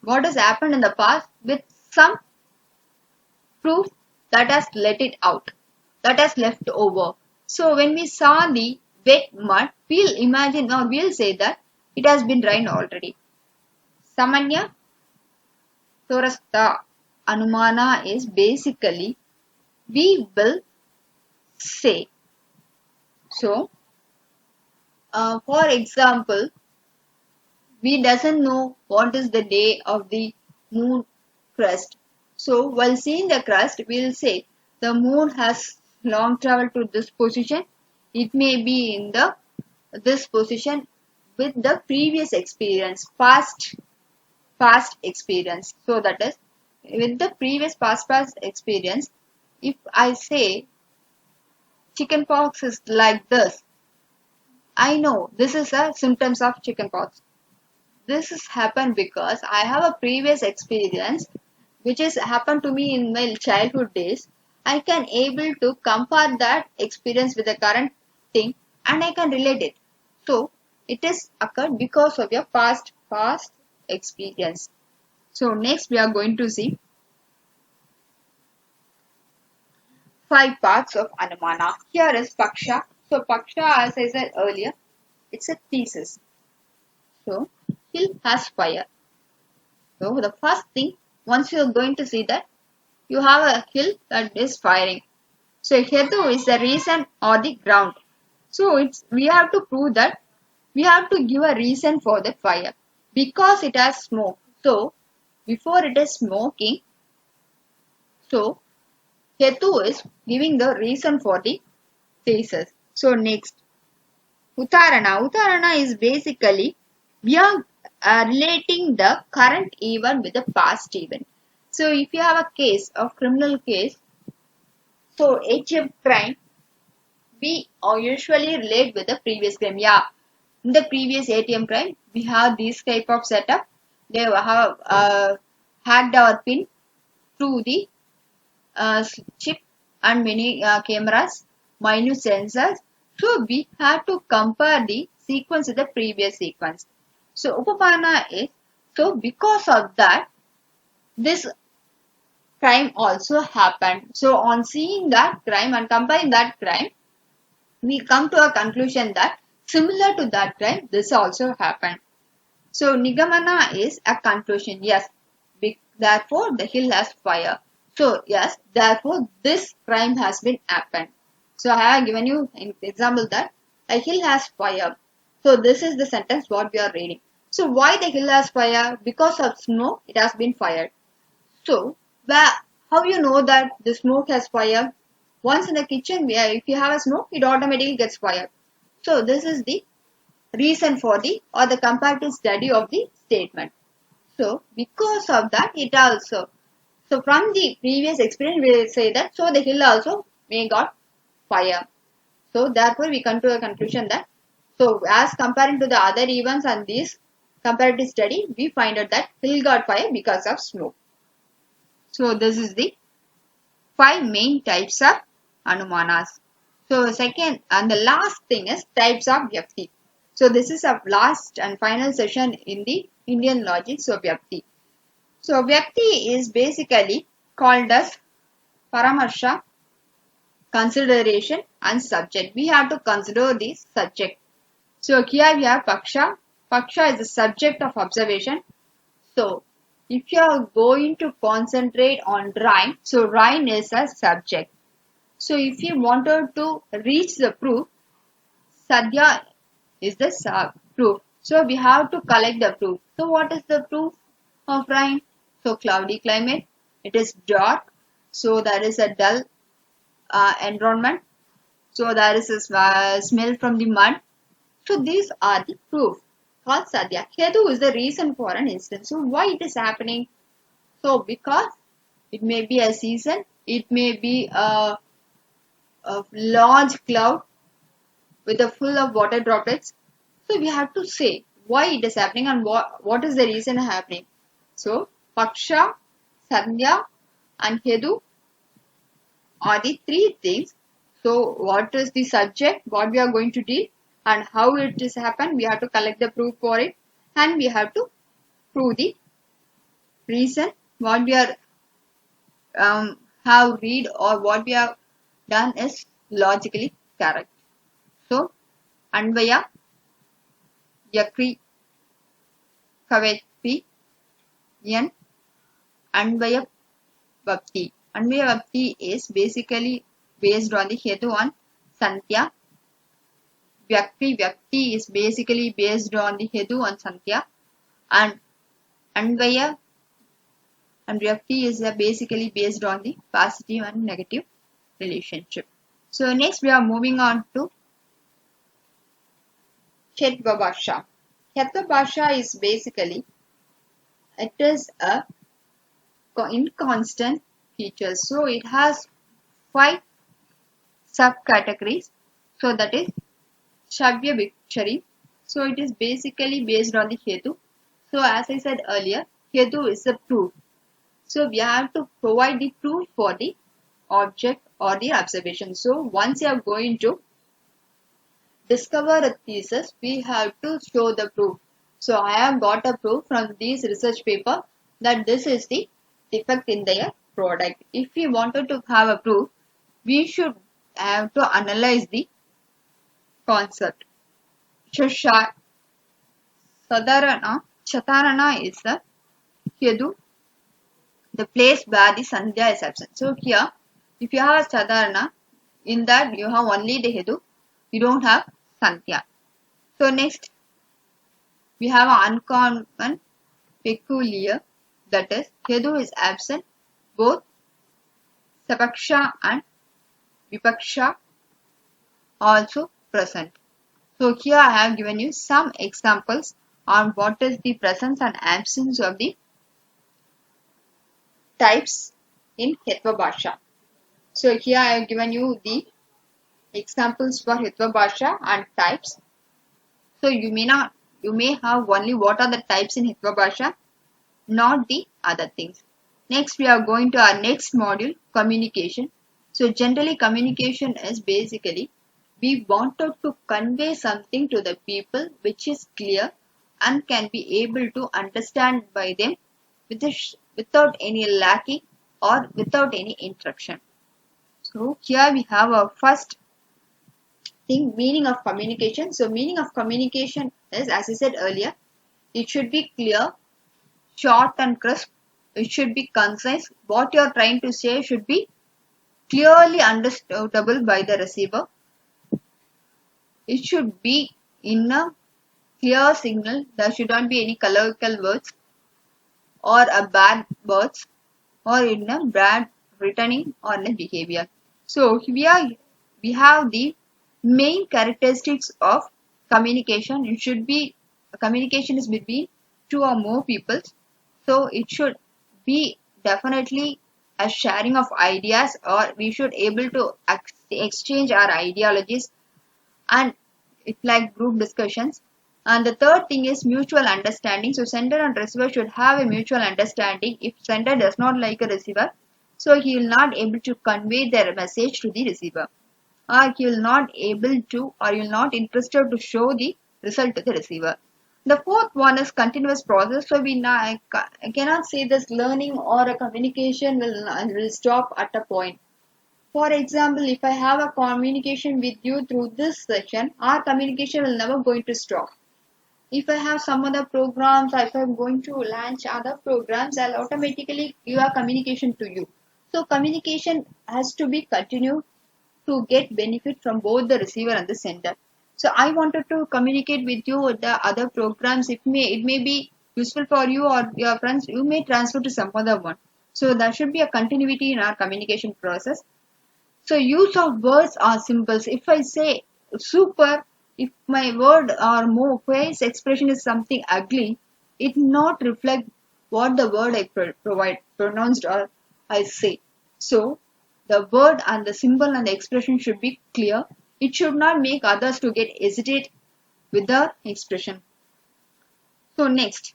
Speaker 1: What has happened in the past with some proof that has let it out, that has left over. So when we saw the wet mud, we'll imagine or we'll say that it has been rained already. Samanya Torasta Anumana is basically we will say. So, for example, we doesn't know what is the day of the moon crest. So while seeing the crust, we will say the moon has long traveled to this position. It may be in this position with the previous experience, past experience. So that is with the previous past experience. If I say chickenpox is like this, I know this is a symptoms of chickenpox. this has happened because I have a previous experience which has happened to me in my childhood days. I can able to compare that experience with the current thing and I can relate it. So it is occurred because of your past experience. So next we are going to see 5 parts of Anumana. Here is Paksha. So Paksha, as I said earlier, it's a thesis. So hill has fire. So the first thing, once you are going to see that you have a hill that is firing. So Hetu is the reason or the ground. So we have to prove that we have to give a reason for the fire because it has smoke. So before it is smoking, so Hetu is giving the reason for the thesis. So next, Uttarana. Uttarana is basically we are relating the current event with the past event. So if you have a case of criminal case, so HM crime, we usually relate with the previous crime. Yeah, in the previous ATM crime, we have this type of setup. They have hacked our pin through the chip and many cameras, minute sensors. So we have to compare the sequence with the previous sequence. So Upapana is, so because of that, this crime also happened. So on seeing that crime and comparing that crime, we come to a conclusion that similar to that crime, this also happened. So Nigamana is a conclusion. Yes, therefore the hill has fire. So yes, therefore this crime has been happened. So I have given you an example that a hill has fire. So this is the sentence what we are reading. So why the hill has fire? Because of smoke it has been fired. So how you know that the smoke has fire? Once in the kitchen, where if you have a smoke, it automatically gets fired. So this is the reason for the or the comparative study of the statement. So because of that, it also, so from the previous experience, we will say that so the hill also may got fire. So therefore, we come to a conclusion that so as comparing to the other events and this comparative study, we find out that hill got fire because of smoke. So this is the 5 main types of Anumanas. So second and the last thing is types of Vyakti. So this is a last and final session in the Indian logic. So Vyakti. So Vyakti is basically called as Paramarsha, consideration and subject. We have to consider the subject. So here we have Paksha. Paksha is the subject of observation. So if you are going to concentrate on Rhine, so Rhine is a subject. So if you wanted to reach the proof, Sadhya is the proof. So we have to collect the proof. So what is the proof of Rhine? So cloudy climate, it is dark, so there is a dull environment, so there is a smell from the mud. So these are the proof called Sadhya. Hetu is the reason for an incident. So why it is happening? So because it may be a season, it may be a large cloud with a full of water droplets. So we have to say why it is happening and what is the reason happening. So Paksha, Sandhya and Hedu are the 3 things. So what is the subject, what we are going to deal and how it is happened. We have to collect the proof for it and we have to prove the reason what we are have read or what we have done is logically correct. So Anvaya, Yakri, Kavetpi, Yan, Anvaya Bhakti. Anvaya Bhakti is basically based on the Hetu on Santhya. Vyakti is basically based on the Hetu on Santhya. And Anvaya and Vyakti is basically based on the positive and negative relationship. So next we are moving on to Kshetra Bhasha. Kshetra Bhasha is basically, it is a inconstant feature. So it has 5 subcategories. So that is Shavya Vikshari. So it is basically based on the Hetu. So as I said earlier, Hetu is the proof. So we have to provide the proof for the object or the observation. So once you are going to discover a thesis, we have to show the proof. So I have got a proof from this research paper that this is the defect in their product. If we wanted to have a proof, we should have to analyze the concept. So Chatarana is the Kedu, the place where the Sandhya is absent. So here, if you have Chatarana, in that you have only the Hedu, you don't have Sandhya. So next, we have an uncommon peculiar, that is Hedu is absent, both Sapaksha and Vipaksha also present. So here I have given you some examples on what is the presence and absence of the types in Hetva Bhasha. So here I have given you the examples for Hetva Bhasha and types. So you may have only what are the types in Hetva Bhasha, not the other things. Next we are going to our next module, communication. So generally communication is basically we wanted to convey something to the people which is clear and can be able to understand by them without any lacking or without any interruption. So here we have our first thing, meaning of communication. So meaning of communication is, as I said earlier, it should be clear, short and crisp. It should be concise. What you are trying to say should be clearly understandable by the receiver. It should be in a clear signal. There should not be any colloquial words or a bad words or in a bad returning or in a behavior. So here we have the main characteristics of communication. It should be communication is between two or more people. So it should be definitely a sharing of ideas, or we should able to exchange our ideologies, and it's like group discussions. And the third thing is mutual understanding. So sender and receiver should have a mutual understanding. If sender does not like a receiver, so he will not able to convey their message to the receiver, or he will not able to, or he will not interested to show the result to the receiver. The fourth one is continuous process. So I cannot say this learning or a communication will stop at a point. For example, if I have a communication with you through this session, our communication will never going to stop. If I have some other programs, if I'm going to launch other programs, I'll automatically give a communication to you. So communication has to be continued to get benefit from both the receiver and the sender. So I wanted to communicate with you with the other programs. It may be useful for you or your friends. You may transfer to some other one. So there should be a continuity in our communication process. So use of words or symbols. If I say super, if my word or more face expression is something ugly, it not reflect what the word I pronounced or I say. So the word and the symbol and the expression should be clear. It should not make others to get hesitate with the expression. So next,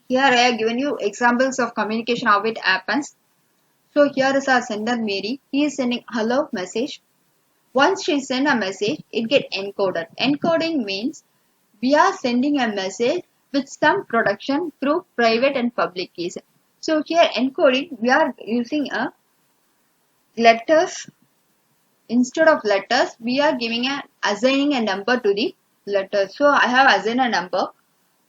Speaker 1: here I have given you examples of communication, how it happens. So here is our sender Mary. He is sending hello message. Once she send a message, it get encoded. Encoding means we are sending a message with some production through private and public keys. So here encoding, we are using a letters. Instead of letters, we are assigning a number to the letters. So I have assigned a number.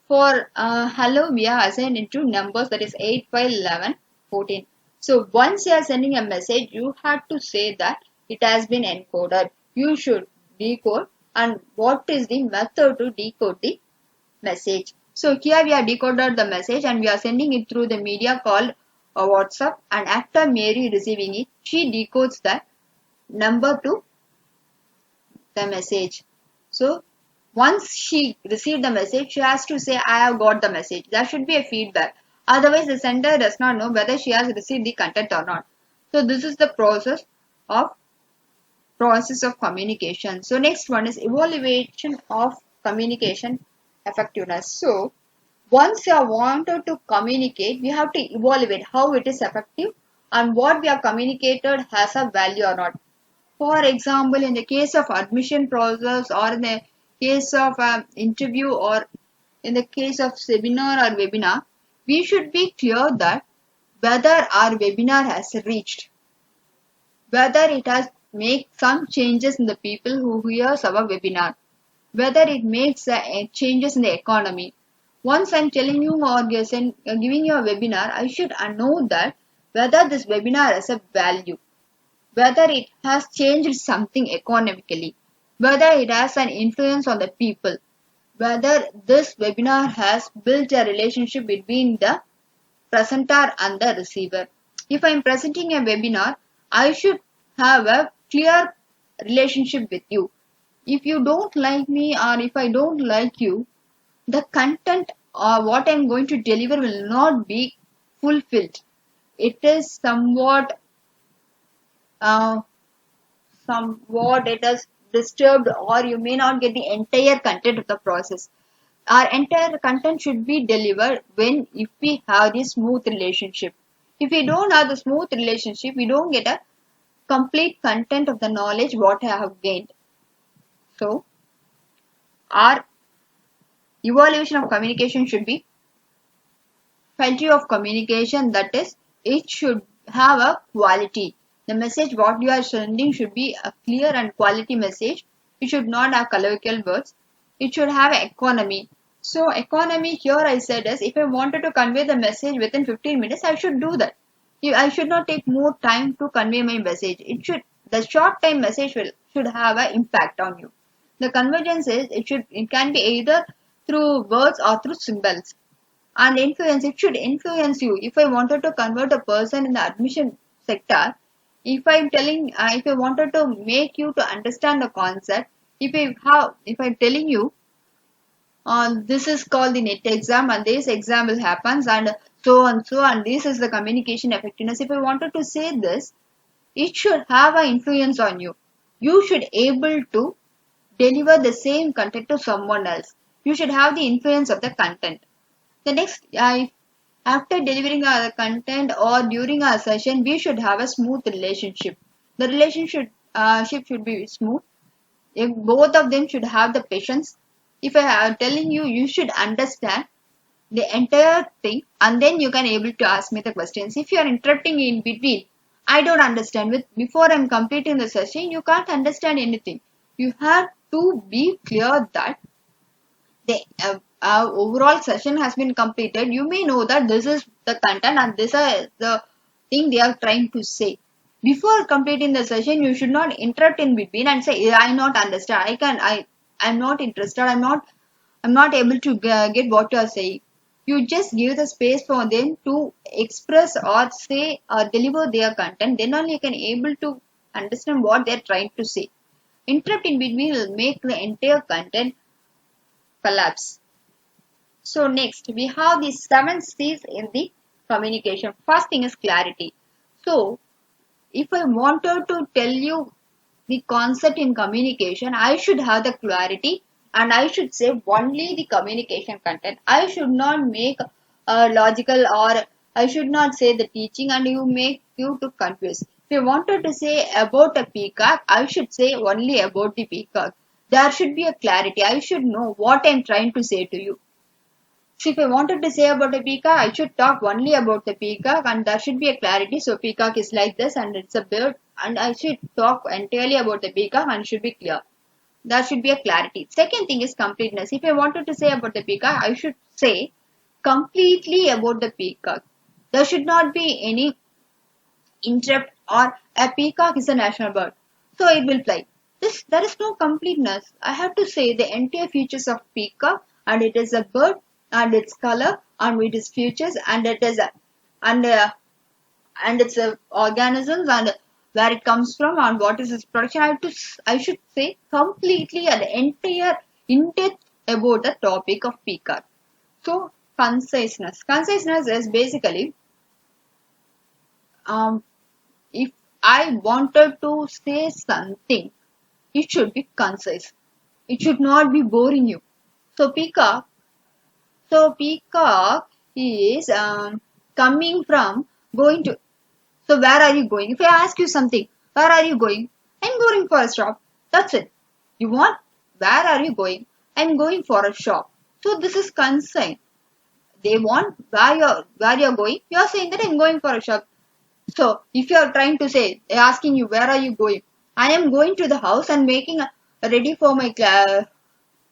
Speaker 1: For hello, we are assigned into numbers, that is 8, 5, 11, 14. So once you are sending a message, you have to say that it has been encoded. You should decode, and what is the method to decode the message. So here we are decoded the message and we are sending it through the media called WhatsApp, and after Mary receiving it, she decodes that number to the message. So once she received the message, she has to say, I have got the message. There should be a feedback. Otherwise, the sender does not know whether she has received the content or not. So this is the process of communication. So next one is evaluation of communication effectiveness. So Once you are wanted to communicate, we have to evaluate how it is effective and what we have communicated has a value or not. For example, in the case of admission process or in the case of an interview or in the case of seminar or webinar, we should be clear that whether our webinar has reached, whether it has made some changes in the people who hears our webinar, whether it makes changes in the economy. Once I'm telling you or giving you a webinar, I should know that whether this webinar has a value, whether it has changed something economically, whether it has an influence on the people, whether this webinar has built a relationship between the presenter and the receiver. If I'm presenting a webinar, I should have a clear relationship with you. If you don't like me or if I don't like you, the content or what I'm going to deliver will not be fulfilled. It is uh, somewhat it is disturbed, or you may not get the entire content of the process. Our entire content should be delivered when if we have the smooth relationship. If we don't have the smooth relationship, we don't get a complete content of the knowledge what I have gained. So our evaluation of communication should be quality of communication, that is, it should have a quality. The message what you are sending should be a clear and quality message. It should not have colloquial words. It should have economy. So economy here I said is if I wanted to convey the message within 15 minutes, I should do that. I should not take more time to convey my message. The short time message should have an impact on you. The convergence is it can be either through words or through symbols. And influence, it should influence you. If I wanted to convert a person in the admission sector, if I wanted to make you to understand the concept, if I'm telling you this is called the net exam and this exam will happen and so and this is the communication effectiveness. If I wanted to say this, it should have an influence on you. You should able to deliver the same content to someone else. You should have the influence of the content. The next, after delivering our content or during our session, we should have a smooth relationship. The relationship should be smooth. If both of them should have the patience. If I am telling you, you should understand the entire thing, and then you can able to ask me the questions. If you are interrupting in between, I don't understand. Before I'm completing the session, you can't understand anything. You have to be clear that the overall session has been completed. You may know that this is the content and this is the thing they are trying to say. Before completing the session, you should not interrupt in between and say, "Yeah, I not understand. I'm not interested. I'm not able to get what you are saying." You just give the space for them to express or say or deliver their content. Then only you can able to understand what they are trying to say. Interrupt in between will make the entire content collapse. So next we have the 7 C's in the communication. First thing is clarity. So if I wanted to tell you the concept in communication, I should have the clarity and I should say only the communication content. I should not make a logical or I should not say the teaching and you make you to confuse. If I wanted to say about a peacock, I should say only about the peacock. There should be a clarity. I should know what I'm trying to say to you. So if I wanted to say about a peacock, I should talk only about the peacock and there should be a clarity. So peacock is like this and it's a bird and I should talk entirely about the peacock and should be clear. There should be a clarity. Second thing is completeness. If I wanted to say about the peacock, I should say completely about the peacock. There should not be any interrupt or a peacock is a national bird. So it will fly. There is no completeness. I have to say the entire features of peacock and it is a bird and its color and its features and it is a and and its organisms and where it comes from and what is its production. I should say completely and entire in depth about the topic of peacock. So conciseness. Conciseness is basically if I wanted to say something, it should be concise. It should not be boring you. So peacock So peacock is coming from going to. So where are you going? If I ask you something, where are you going? I'm going for a shop. That's it. You want? Where are you going? I'm going for a shop. So this is consent. They want where you're going. You're saying that I'm going for a shop. So if you're trying to say, they're asking you where are you going? I am going to the house and making ready for my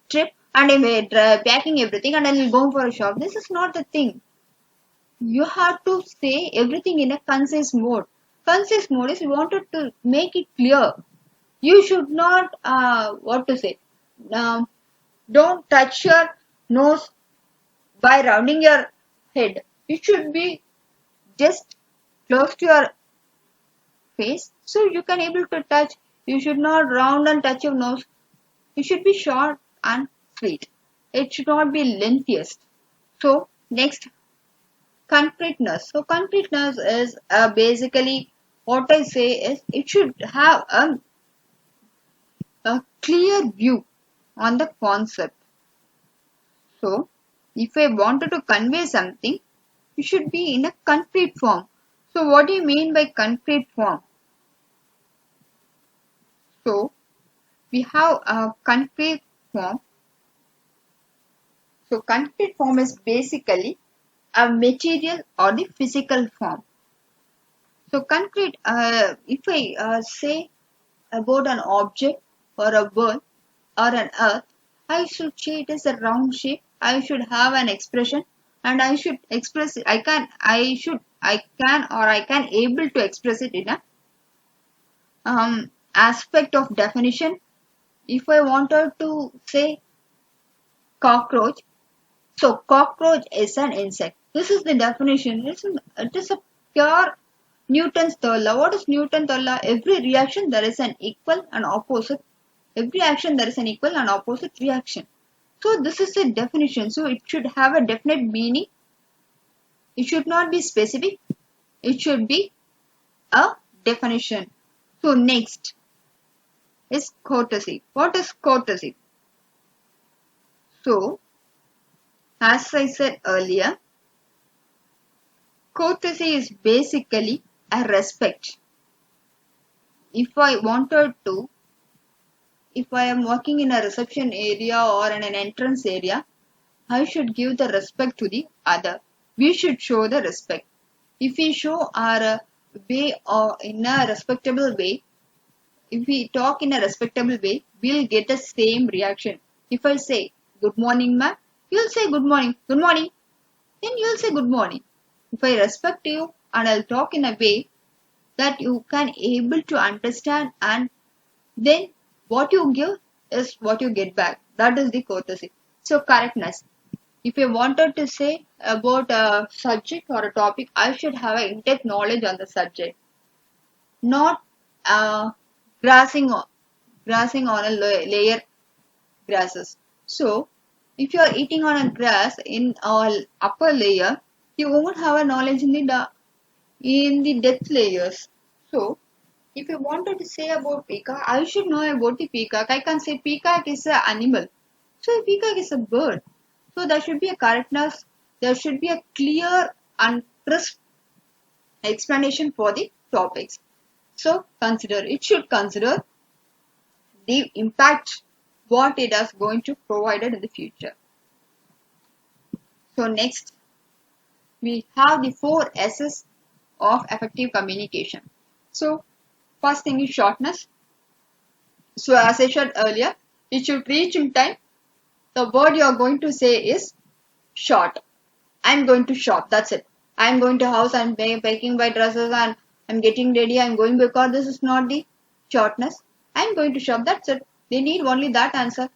Speaker 1: trip and I'm packing everything and I'll go for a shop. This is not the thing. You have to say everything in a concise mode. Concise mode is you wanted to make it clear. You should not, what to say, um, don't touch your nose by rounding your head. It should be just close to your face so you can able to touch. You should not round and touch your nose. It should be short and sweet. It should not be lengthiest. So next, concreteness. So concreteness is basically what I say is it should have a clear view on the concept. So if I wanted to convey something, it should be in a concrete form. So what do you mean by concrete form? So we have a concrete form. So concrete form is basically a material or the physical form. So concrete, if I say about an object or a world or an earth, I should say it is a round shape. I should have an expression and I should express it. I can able to express it in a aspect of definition. If I wanted to say cockroach, so cockroach is an insect. This is the definition. It is a pure Newton's third law. What is Newton's third law? Every reaction there is an equal and opposite. Every action there is an equal and opposite reaction. So this is a definition. So it should have a definite meaning. It should not be specific. It should be a definition. So next is courtesy. What is courtesy? So as I said earlier, courtesy is basically a respect. If I am working in a reception area or in an entrance area, I should give the respect to the other. We should show the respect. If we show our way or in a respectable way, if we talk in a respectable way, we'll get the same reaction. If I say good morning, ma'am, you'll say good morning, then you'll say good morning. If I respect you and I'll talk in a way that you can able to understand, and then what you give is what you get back. That is the courtesy. So correctness. If I wanted to say about a subject or a topic, I should have an in-depth knowledge on the subject, not grassing on, a layer grasses. So if you are eating on a grass in our upper layer, you won't have a knowledge in the depth layers. So if you wanted to say about peacock, I should know about the peacock. I can say peacock is an animal. So peacock is a bird. So there should be a correctness. There should be a clear and crisp explanation for the topics. So it should consider the impact what it is going to provide in the future. So next, we have the 4 S's of effective communication. So first thing is shortness. So as I said earlier, it should reach in time. The word you are going to say is short. I'm going to shop. That's it. I'm going to house. I'm packing my dresses and I'm getting ready. I'm going because this is not the shortness. I'm going to shop. That's it. They need only that answer.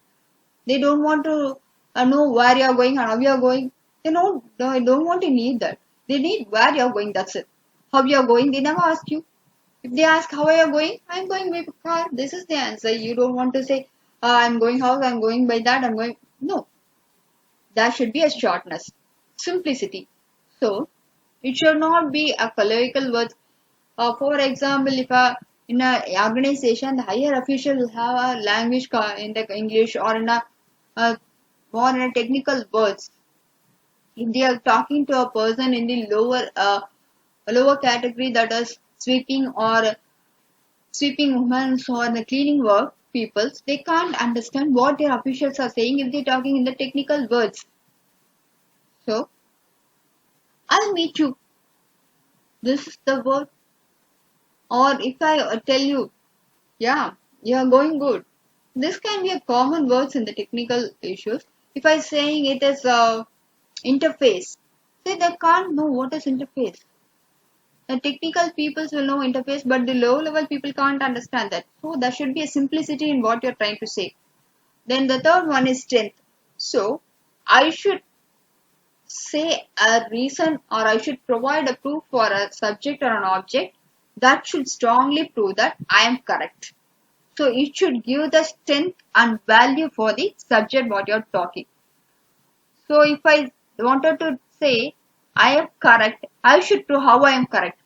Speaker 1: They don't want to know where you are going and how you are going. They don't want to need that. They need where you are going. That's it. How you are going. They never ask you. If they ask how are you going, I'm going by car. This is the answer. You don't want to say I'm going house. I'm going by that. I'm going. No. There should be a shortness. Simplicity. So it should not be a colloquial word. For example, if in an organization, the higher official will have a language in the English or in a technical words. If they are talking to a person in the lower category, that is sweeping women or the cleaning work peoples, they can't understand what their officials are saying if they're talking in the technical words. So I'll meet you. This is the word. Or if I tell you, yeah, you are going good. This can be a common words in the technical issues. If I saying it is interface, say they can't know what is interface. The technical people will know interface, but the low level people can't understand that. So there should be a simplicity in what you're trying to say. Then the third one is strength. So I should say a reason or I should provide a proof for a subject or an object that should strongly prove that I am correct. So it should give the strength and value for the subject what you're talking. So if I wanted to say I am correct, I should prove how I am correct.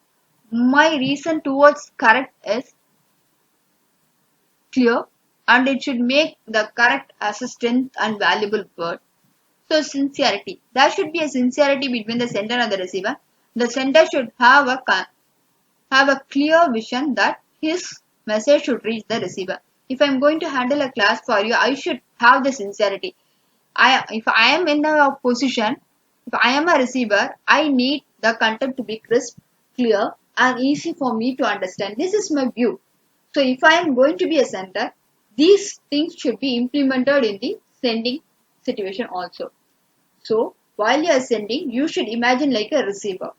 Speaker 1: My reason towards correct is clear and it should make the correct as a strength and valuable word. So sincerity. There should be a sincerity between the sender and the receiver. The sender should have a clear vision that his message should reach the receiver. If I'm going to handle a class for you, I should have the sincerity. If I am in a position, if I am a receiver, I need the content to be crisp, clear, and easy for me to understand. This is my view. So if I am going to be a sender, these things should be implemented in the sending situation also. So while you are sending, you should imagine like a receiver.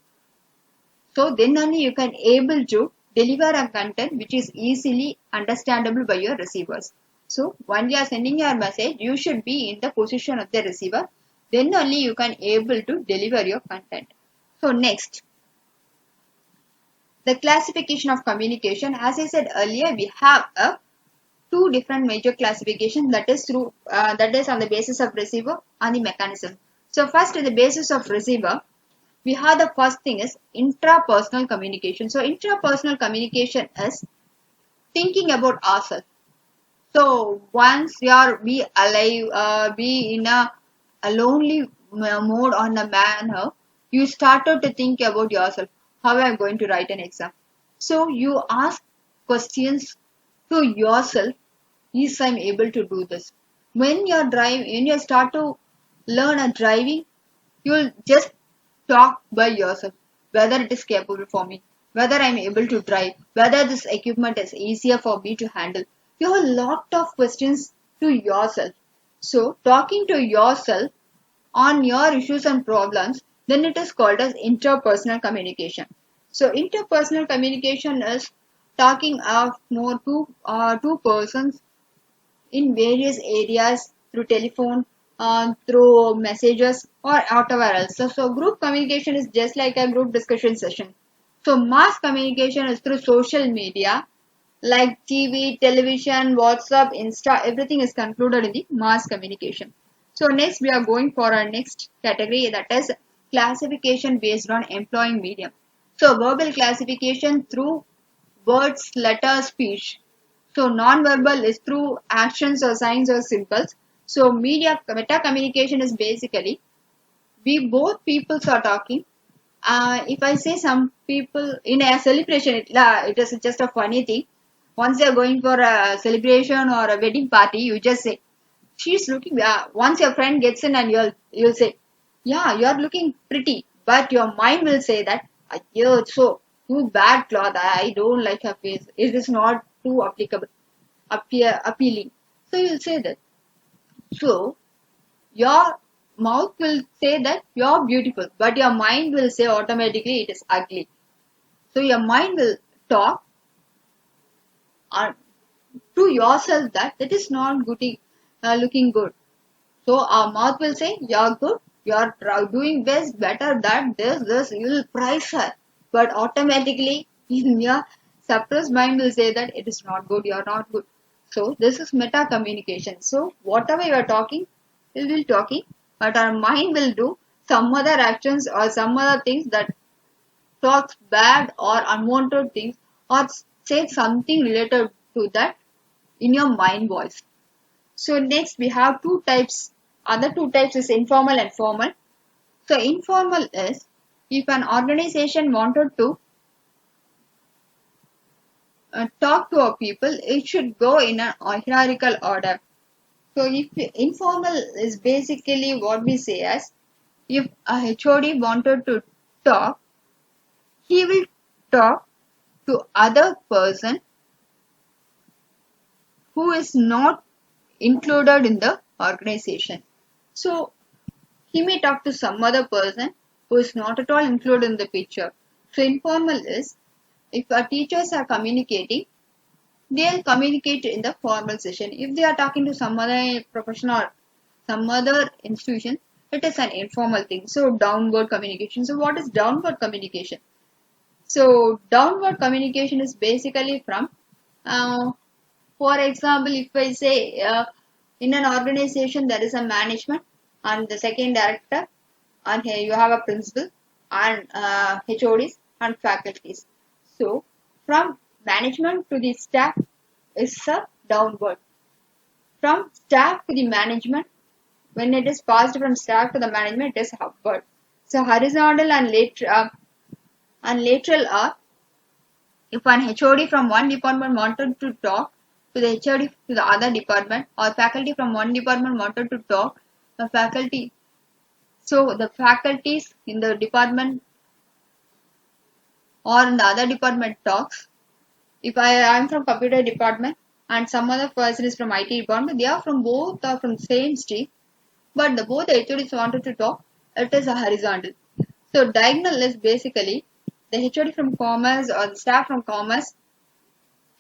Speaker 1: So then only you can able to deliver a content which is easily understandable by your receivers. So when you are sending your message, you should be in the position of the receiver. Then only you can able to deliver your content. So next, the classification of communication. As I said earlier, we have a two different major classification that is on the basis of receiver and the mechanism. So first, on the basis of receiver, we have the first thing is intrapersonal communication. So intrapersonal communication is thinking about ourselves. So once you are be alive, be in a lonely mode on a manner, you started to think about yourself. How am I going to write an exam? So you ask questions to yourself. Is I'm able to do this? When you start to learn a driving, you'll just talk by yourself whether it is capable for me, whether I'm able to drive, whether this equipment is easier for me to handle. You have a lot of questions to yourself. So talking to yourself on your issues and problems, then it is called as interpersonal communication. So interpersonal communication is talking of more two persons in various areas through telephone, through messages or whatever else. So group communication is just like a group discussion session. So mass communication is through social media like TV, television, WhatsApp, Insta, everything is concluded in the mass communication. So next we are going for our next category, that is classification based on employing medium. So verbal classification through words, letters, speech. So non-verbal is through actions or signs or symbols. So meta communication is basically we both peoples are talking. If I say some people in a celebration, it is just a funny thing. Once you're going for a celebration or a wedding party, you just say, "She's looking." Once your friend gets in and you'll say, "Yeah, you're looking pretty," but your mind will say that, "Yeah, so too bad cloth. I don't like her face. It is not too appealing." So you'll say that. So your mouth will say that you're beautiful, but your mind will say automatically it is ugly. So your mind will talk uh, to yourself that it is not looking good. So our mouth will say you're good, you're doing best, better, that, this, you'll praise her. But automatically in your suppressed mind will say that it is not good, you're not good. So this is meta communication. So whatever you are talking, we will be talking, but our mind will do some other actions or some other things that talks bad or unwanted things or say something related to that in your mind voice. So next we have two types. Other two types is informal and formal. So informal is if an organization wanted to talk to a people, it should go in a hierarchical order. So if informal is basically what we say as if a HOD wanted to talk, he will talk to other person who is not included in the organization. So he may talk to some other person who is not at all included in the picture. So informal is if our teachers are communicating, they'll communicate in the formal session. If they are talking to some other profession or some other institution, it is an informal thing. So downward communication. So what is downward communication? So downward communication is basically from, for example, if I say in an organization there is a management and the second director, and here you have a principal and HODs and faculties. So from management to the staff is a downward. From staff to the management, when it is passed from staff to the management, it is upward. So horizontal and lateral are if an HOD from one department wanted to talk to the HOD to the other department, or faculty from one department wanted to talk the faculty. So the faculties in the department or in the other department talks. If I am from computer department and some other person is from IT department, they are from both are from same stream, but the both HODs wanted to talk. It is a horizontal. So diagonal is basically the HOD from commerce or the staff from commerce,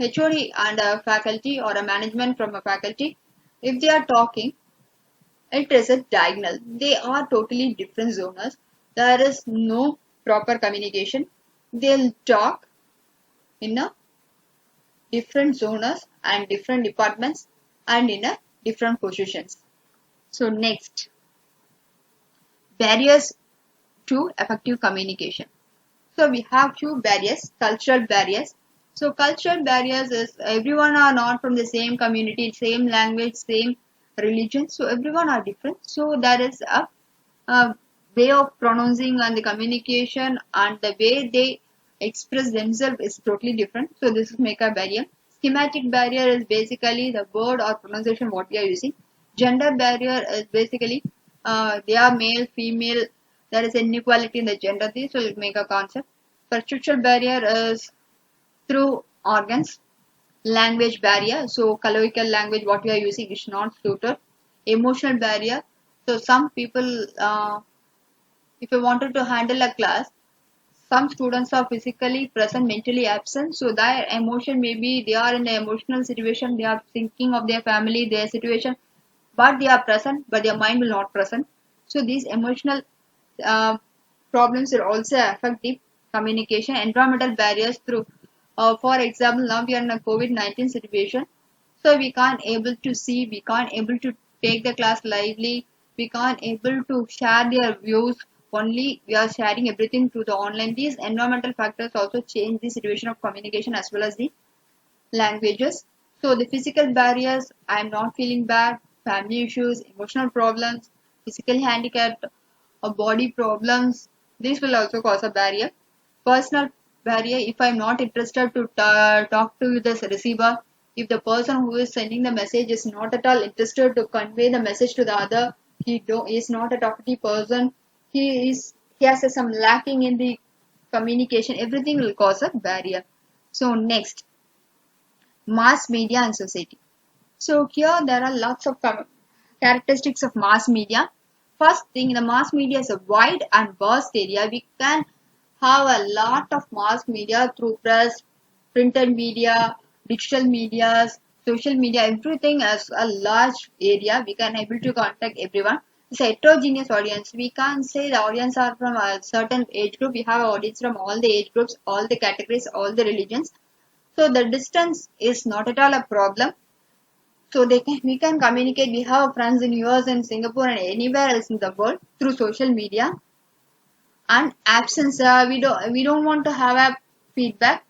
Speaker 1: HOD and a faculty or a management from a faculty. If they are talking, it is a diagonal. They are totally different zones. There is no proper communication. They'll talk in a different zones and different departments and in a different positions. So next, barriers to effective communication. So we have few barriers, cultural barriers. So cultural barriers is everyone are not from the same community, same language, same religion. So everyone are different. So there is a way of pronouncing and the communication and the way they express themselves is totally different. So this is make a barrier. Schematic barrier is basically the word or pronunciation what we are using. Gender barrier is basically they are male, female. There is inequality in the gender thing, so it make a concept. Perceptual barrier is through organs. Language barrier, so colloquial language what we are using is not suited. Emotional barrier, so some people, if you wanted to handle a class, some students are physically present, mentally absent, so their emotion maybe they are in an emotional situation, they are thinking of their family, their situation, but they are present, but their mind will not present. So these emotional uh, problems will also affect the communication. Environmental barriers through, for example, now we are in a COVID-19 situation, so we can't able to see, we can't able to take the class lively, we can't able to share their views. Only we are sharing everything through the online. These environmental factors also change the situation of communication as well as the languages. So the physical barriers, I am not feeling bad, family issues, emotional problems, physical handicap, or body problems, these will also cause a barrier. Personal barrier, if I am not interested to talk to the receiver, if the person who is sending the message is not at all interested to convey the message to the other, he is not a talkative person, he has some lacking in the communication, everything will cause a barrier. So next, mass media and society. So here there are lots of characteristics of mass media. First thing, the mass media is a wide and vast area. We can have a lot of mass media through press, printed media, digital medias, social media, everything as a large area. We can able to contact everyone. It's a heterogeneous audience. We can't say the audience are from a certain age group. We have an audience from all the age groups, all the categories, all the religions. So the distance is not at all a problem. So we can communicate. We have friends in US and Singapore and anywhere else in the world through social media. And absence, we don't want to have a feedback.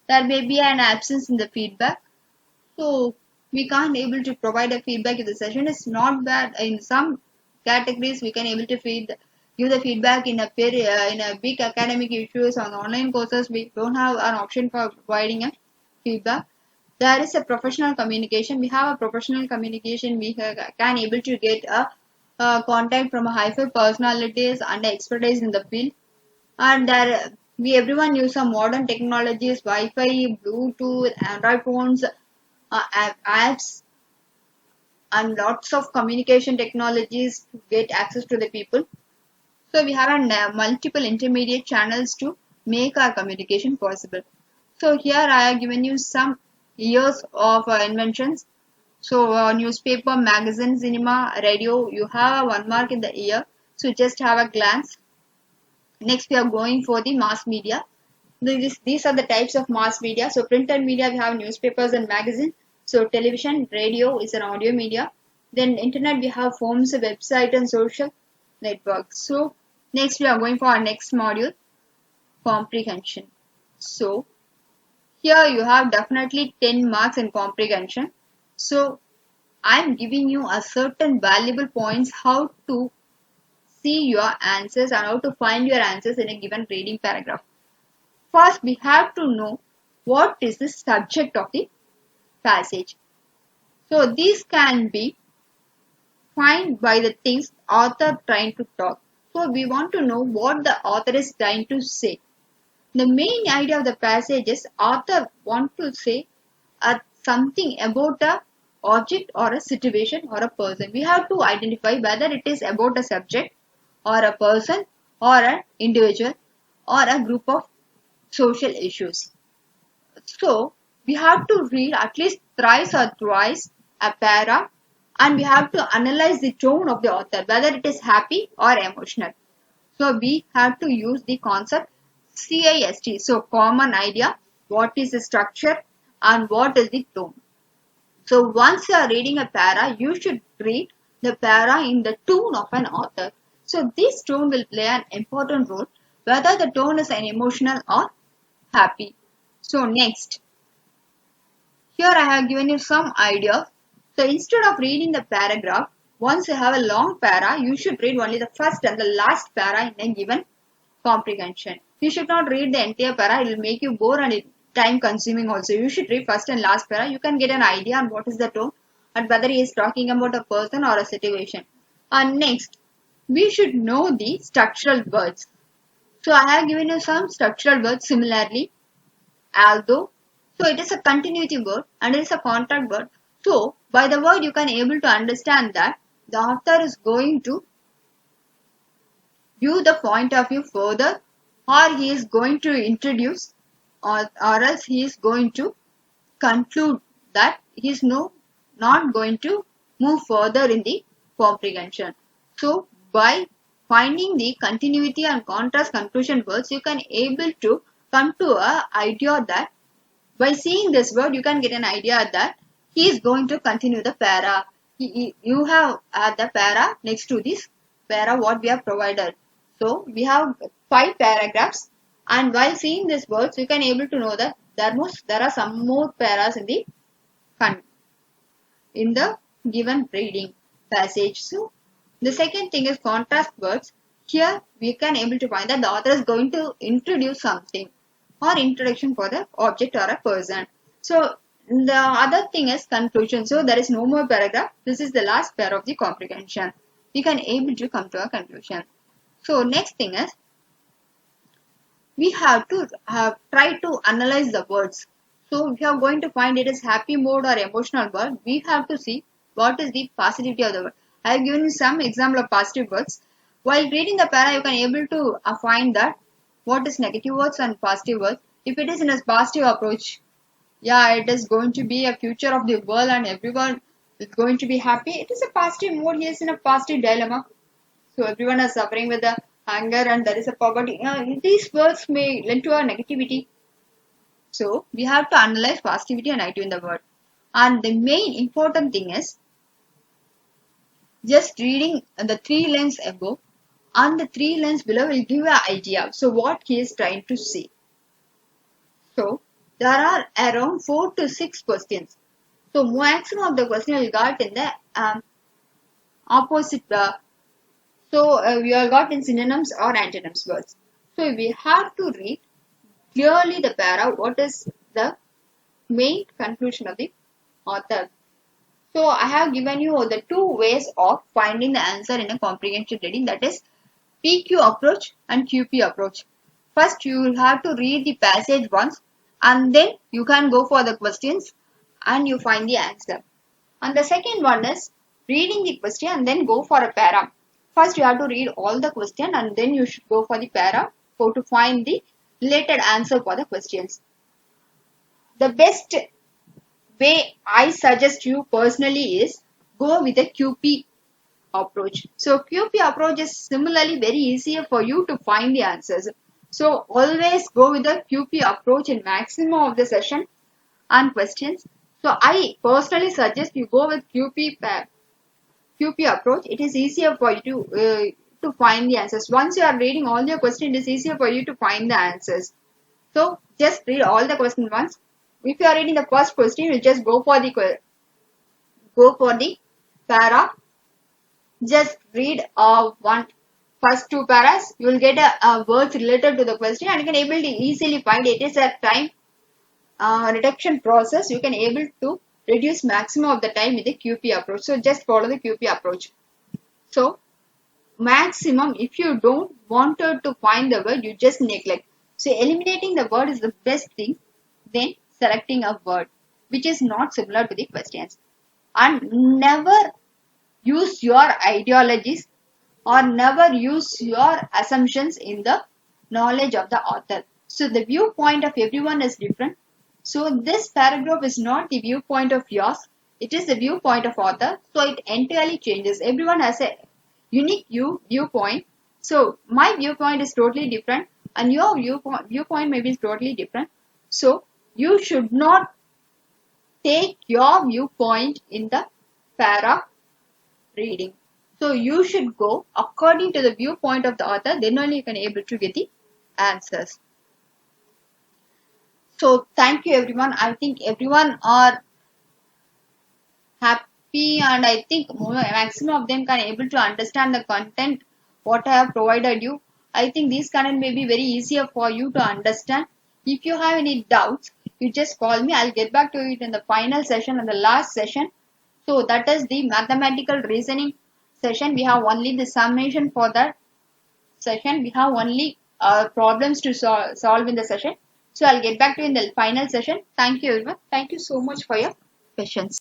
Speaker 1: There may be an absence in the feedback. So we can't able to provide a feedback if the session is not bad. In some categories we can able to give the feedback in a big academic issues on online courses. We don't have an option for providing a feedback. There is a professional communication. We have a professional communication. We can able to get a contact from a high-fi personalities and expertise in the field. And there we everyone use some modern technologies, Wi-Fi, Bluetooth, Android phones, apps, and lots of communication technologies to get access to the people. So we have multiple intermediate channels to make our communication possible. So here I have given you some years of inventions. So newspaper, magazine, cinema, radio, you have a 1 mark in the year. So just have a glance. Next we are going for the mass media. These are the types of mass media. So printed media we have newspapers and magazine. So television, radio is an audio media. Then internet we have forms, website and social networks. So next we are going for our next module, comprehension. So here you have definitely 10 marks in comprehension. So I am giving you a certain valuable points how to see your answers and how to find your answers in a given reading paragraph. First, we have to know what is the subject of the passage. So these can be found by the things author trying to talk. So we want to know what the author is trying to say. The main idea of the passage is author want to say something about a object or a situation or a person. We have to identify whether it is about a subject or a person or an individual or a group of social issues. So we have to read at least thrice or twice a para, and we have to analyze the tone of the author, whether it is happy or emotional. So we have to use the concept CIST. So common idea, what is the structure and what is the tone. So once you are reading a para, you should read the para in the tone of an author. So this tone will play an important role, whether the tone is an emotional or happy. So next, here I have given you some ideas. So instead of reading the paragraph, once you have a long para, you should read only the first and the last para in a given comprehension. You should not read the entire para, it will make you bored and time consuming also. You should read first and last para. You can get an idea on what is the tone and whether he is talking about a person or a situation. And next, we should know the structural words. So I have given you some structural words similarly. Although, so it is a continuity word and it is a contract word. So by the word you can able to understand that the author is going to view the point of view further, or he is going to introduce, or else he is going to conclude that he is not going to move further in the comprehension. So by finding the continuity and contrast conclusion words, you can able to come to a idea that by seeing this word you can get an idea that he is going to continue the para. You have the para next to this para what we have provided. So we have 5 paragraphs, and while seeing these words you can able to know that there are some more paras in the given reading passage. So the second thing is contrast words. Here we can able to find that the author is going to introduce something or introduction for the object or a person. So the other thing is conclusion. So there is no more paragraph. This is the last pair of the comprehension. We can able to come to a conclusion. So next thing is we have to try to analyze the words. So if you are going to find it is happy mode or emotional word, we have to see what is the positivity of the word. I have given you some example of positive words. While reading the para, you can able to find that what is negative words and positive words. If it is in a positive approach, yeah, it is going to be a future of the world and everyone is going to be happy. It is a positive mode. He is in a positive dilemma. So everyone is suffering with the anger and there is a poverty. These words may lend to a negativity. So we have to analyze positivity and negative in the word. And the main important thing is just reading the 3 lines above and the 3 lines below will give you an idea. So what he is trying to say. So there are around 4 to 6 questions. So maximum of the question will got in the opposite So we all got in synonyms or antonyms words. So we have to read clearly the para. What is the main conclusion of the author? So I have given you the two ways of finding the answer in a comprehension reading, that is PQ approach and QP approach. First you will have to read the passage once and then you can go for the questions and you find the answer. And the second one is reading the question and then go for a para. First you have to read all the question and then you should go for the para to find the related answer for the questions. The best way I suggest you personally is go with the QP approach. So QP approach is similarly very easier for you to find the answers. So always go with the QP approach in maximum of the session and questions. So I personally suggest you go with QP approach. It is easier for you to find the answers. Once you are reading all your questions, it is easier for you to find the answers. So just read all the questions once. If you are reading the first question, you just go for the para. Just read first two paras. You will get a words related to the question, and you can able to easily find it. It is a time reduction process. You can able to reduce maximum of the time with the QP approach. So just follow the QP approach. So maximum, if you don't wanted to find the word, you just neglect. So eliminating the word is the best thing. Then selecting a word which is not similar to the questions, and never use your ideologies or never use your assumptions in the knowledge of the author. So the viewpoint of everyone is different. So this paragraph is not the viewpoint of yours, it is the viewpoint of author. So it entirely changes. Everyone has a unique viewpoint. So my viewpoint is totally different and your viewpoint may be totally different. So you should not take your viewpoint in the para reading. So you should go according to the viewpoint of the author, then only you can able to get the answers. So thank you everyone. I think everyone are happy and I think maximum of them can able to understand the content what I have provided you. I think this content may be very easier for you to understand. If you have any doubts, you just call me. I'll get back to it in the final session and the last session. So that is the mathematical reasoning session. We have only the summation for that session. We have only problems to solve in the session. So I'll get back to you in the final session. Thank you everyone. Thank you so much for your patience.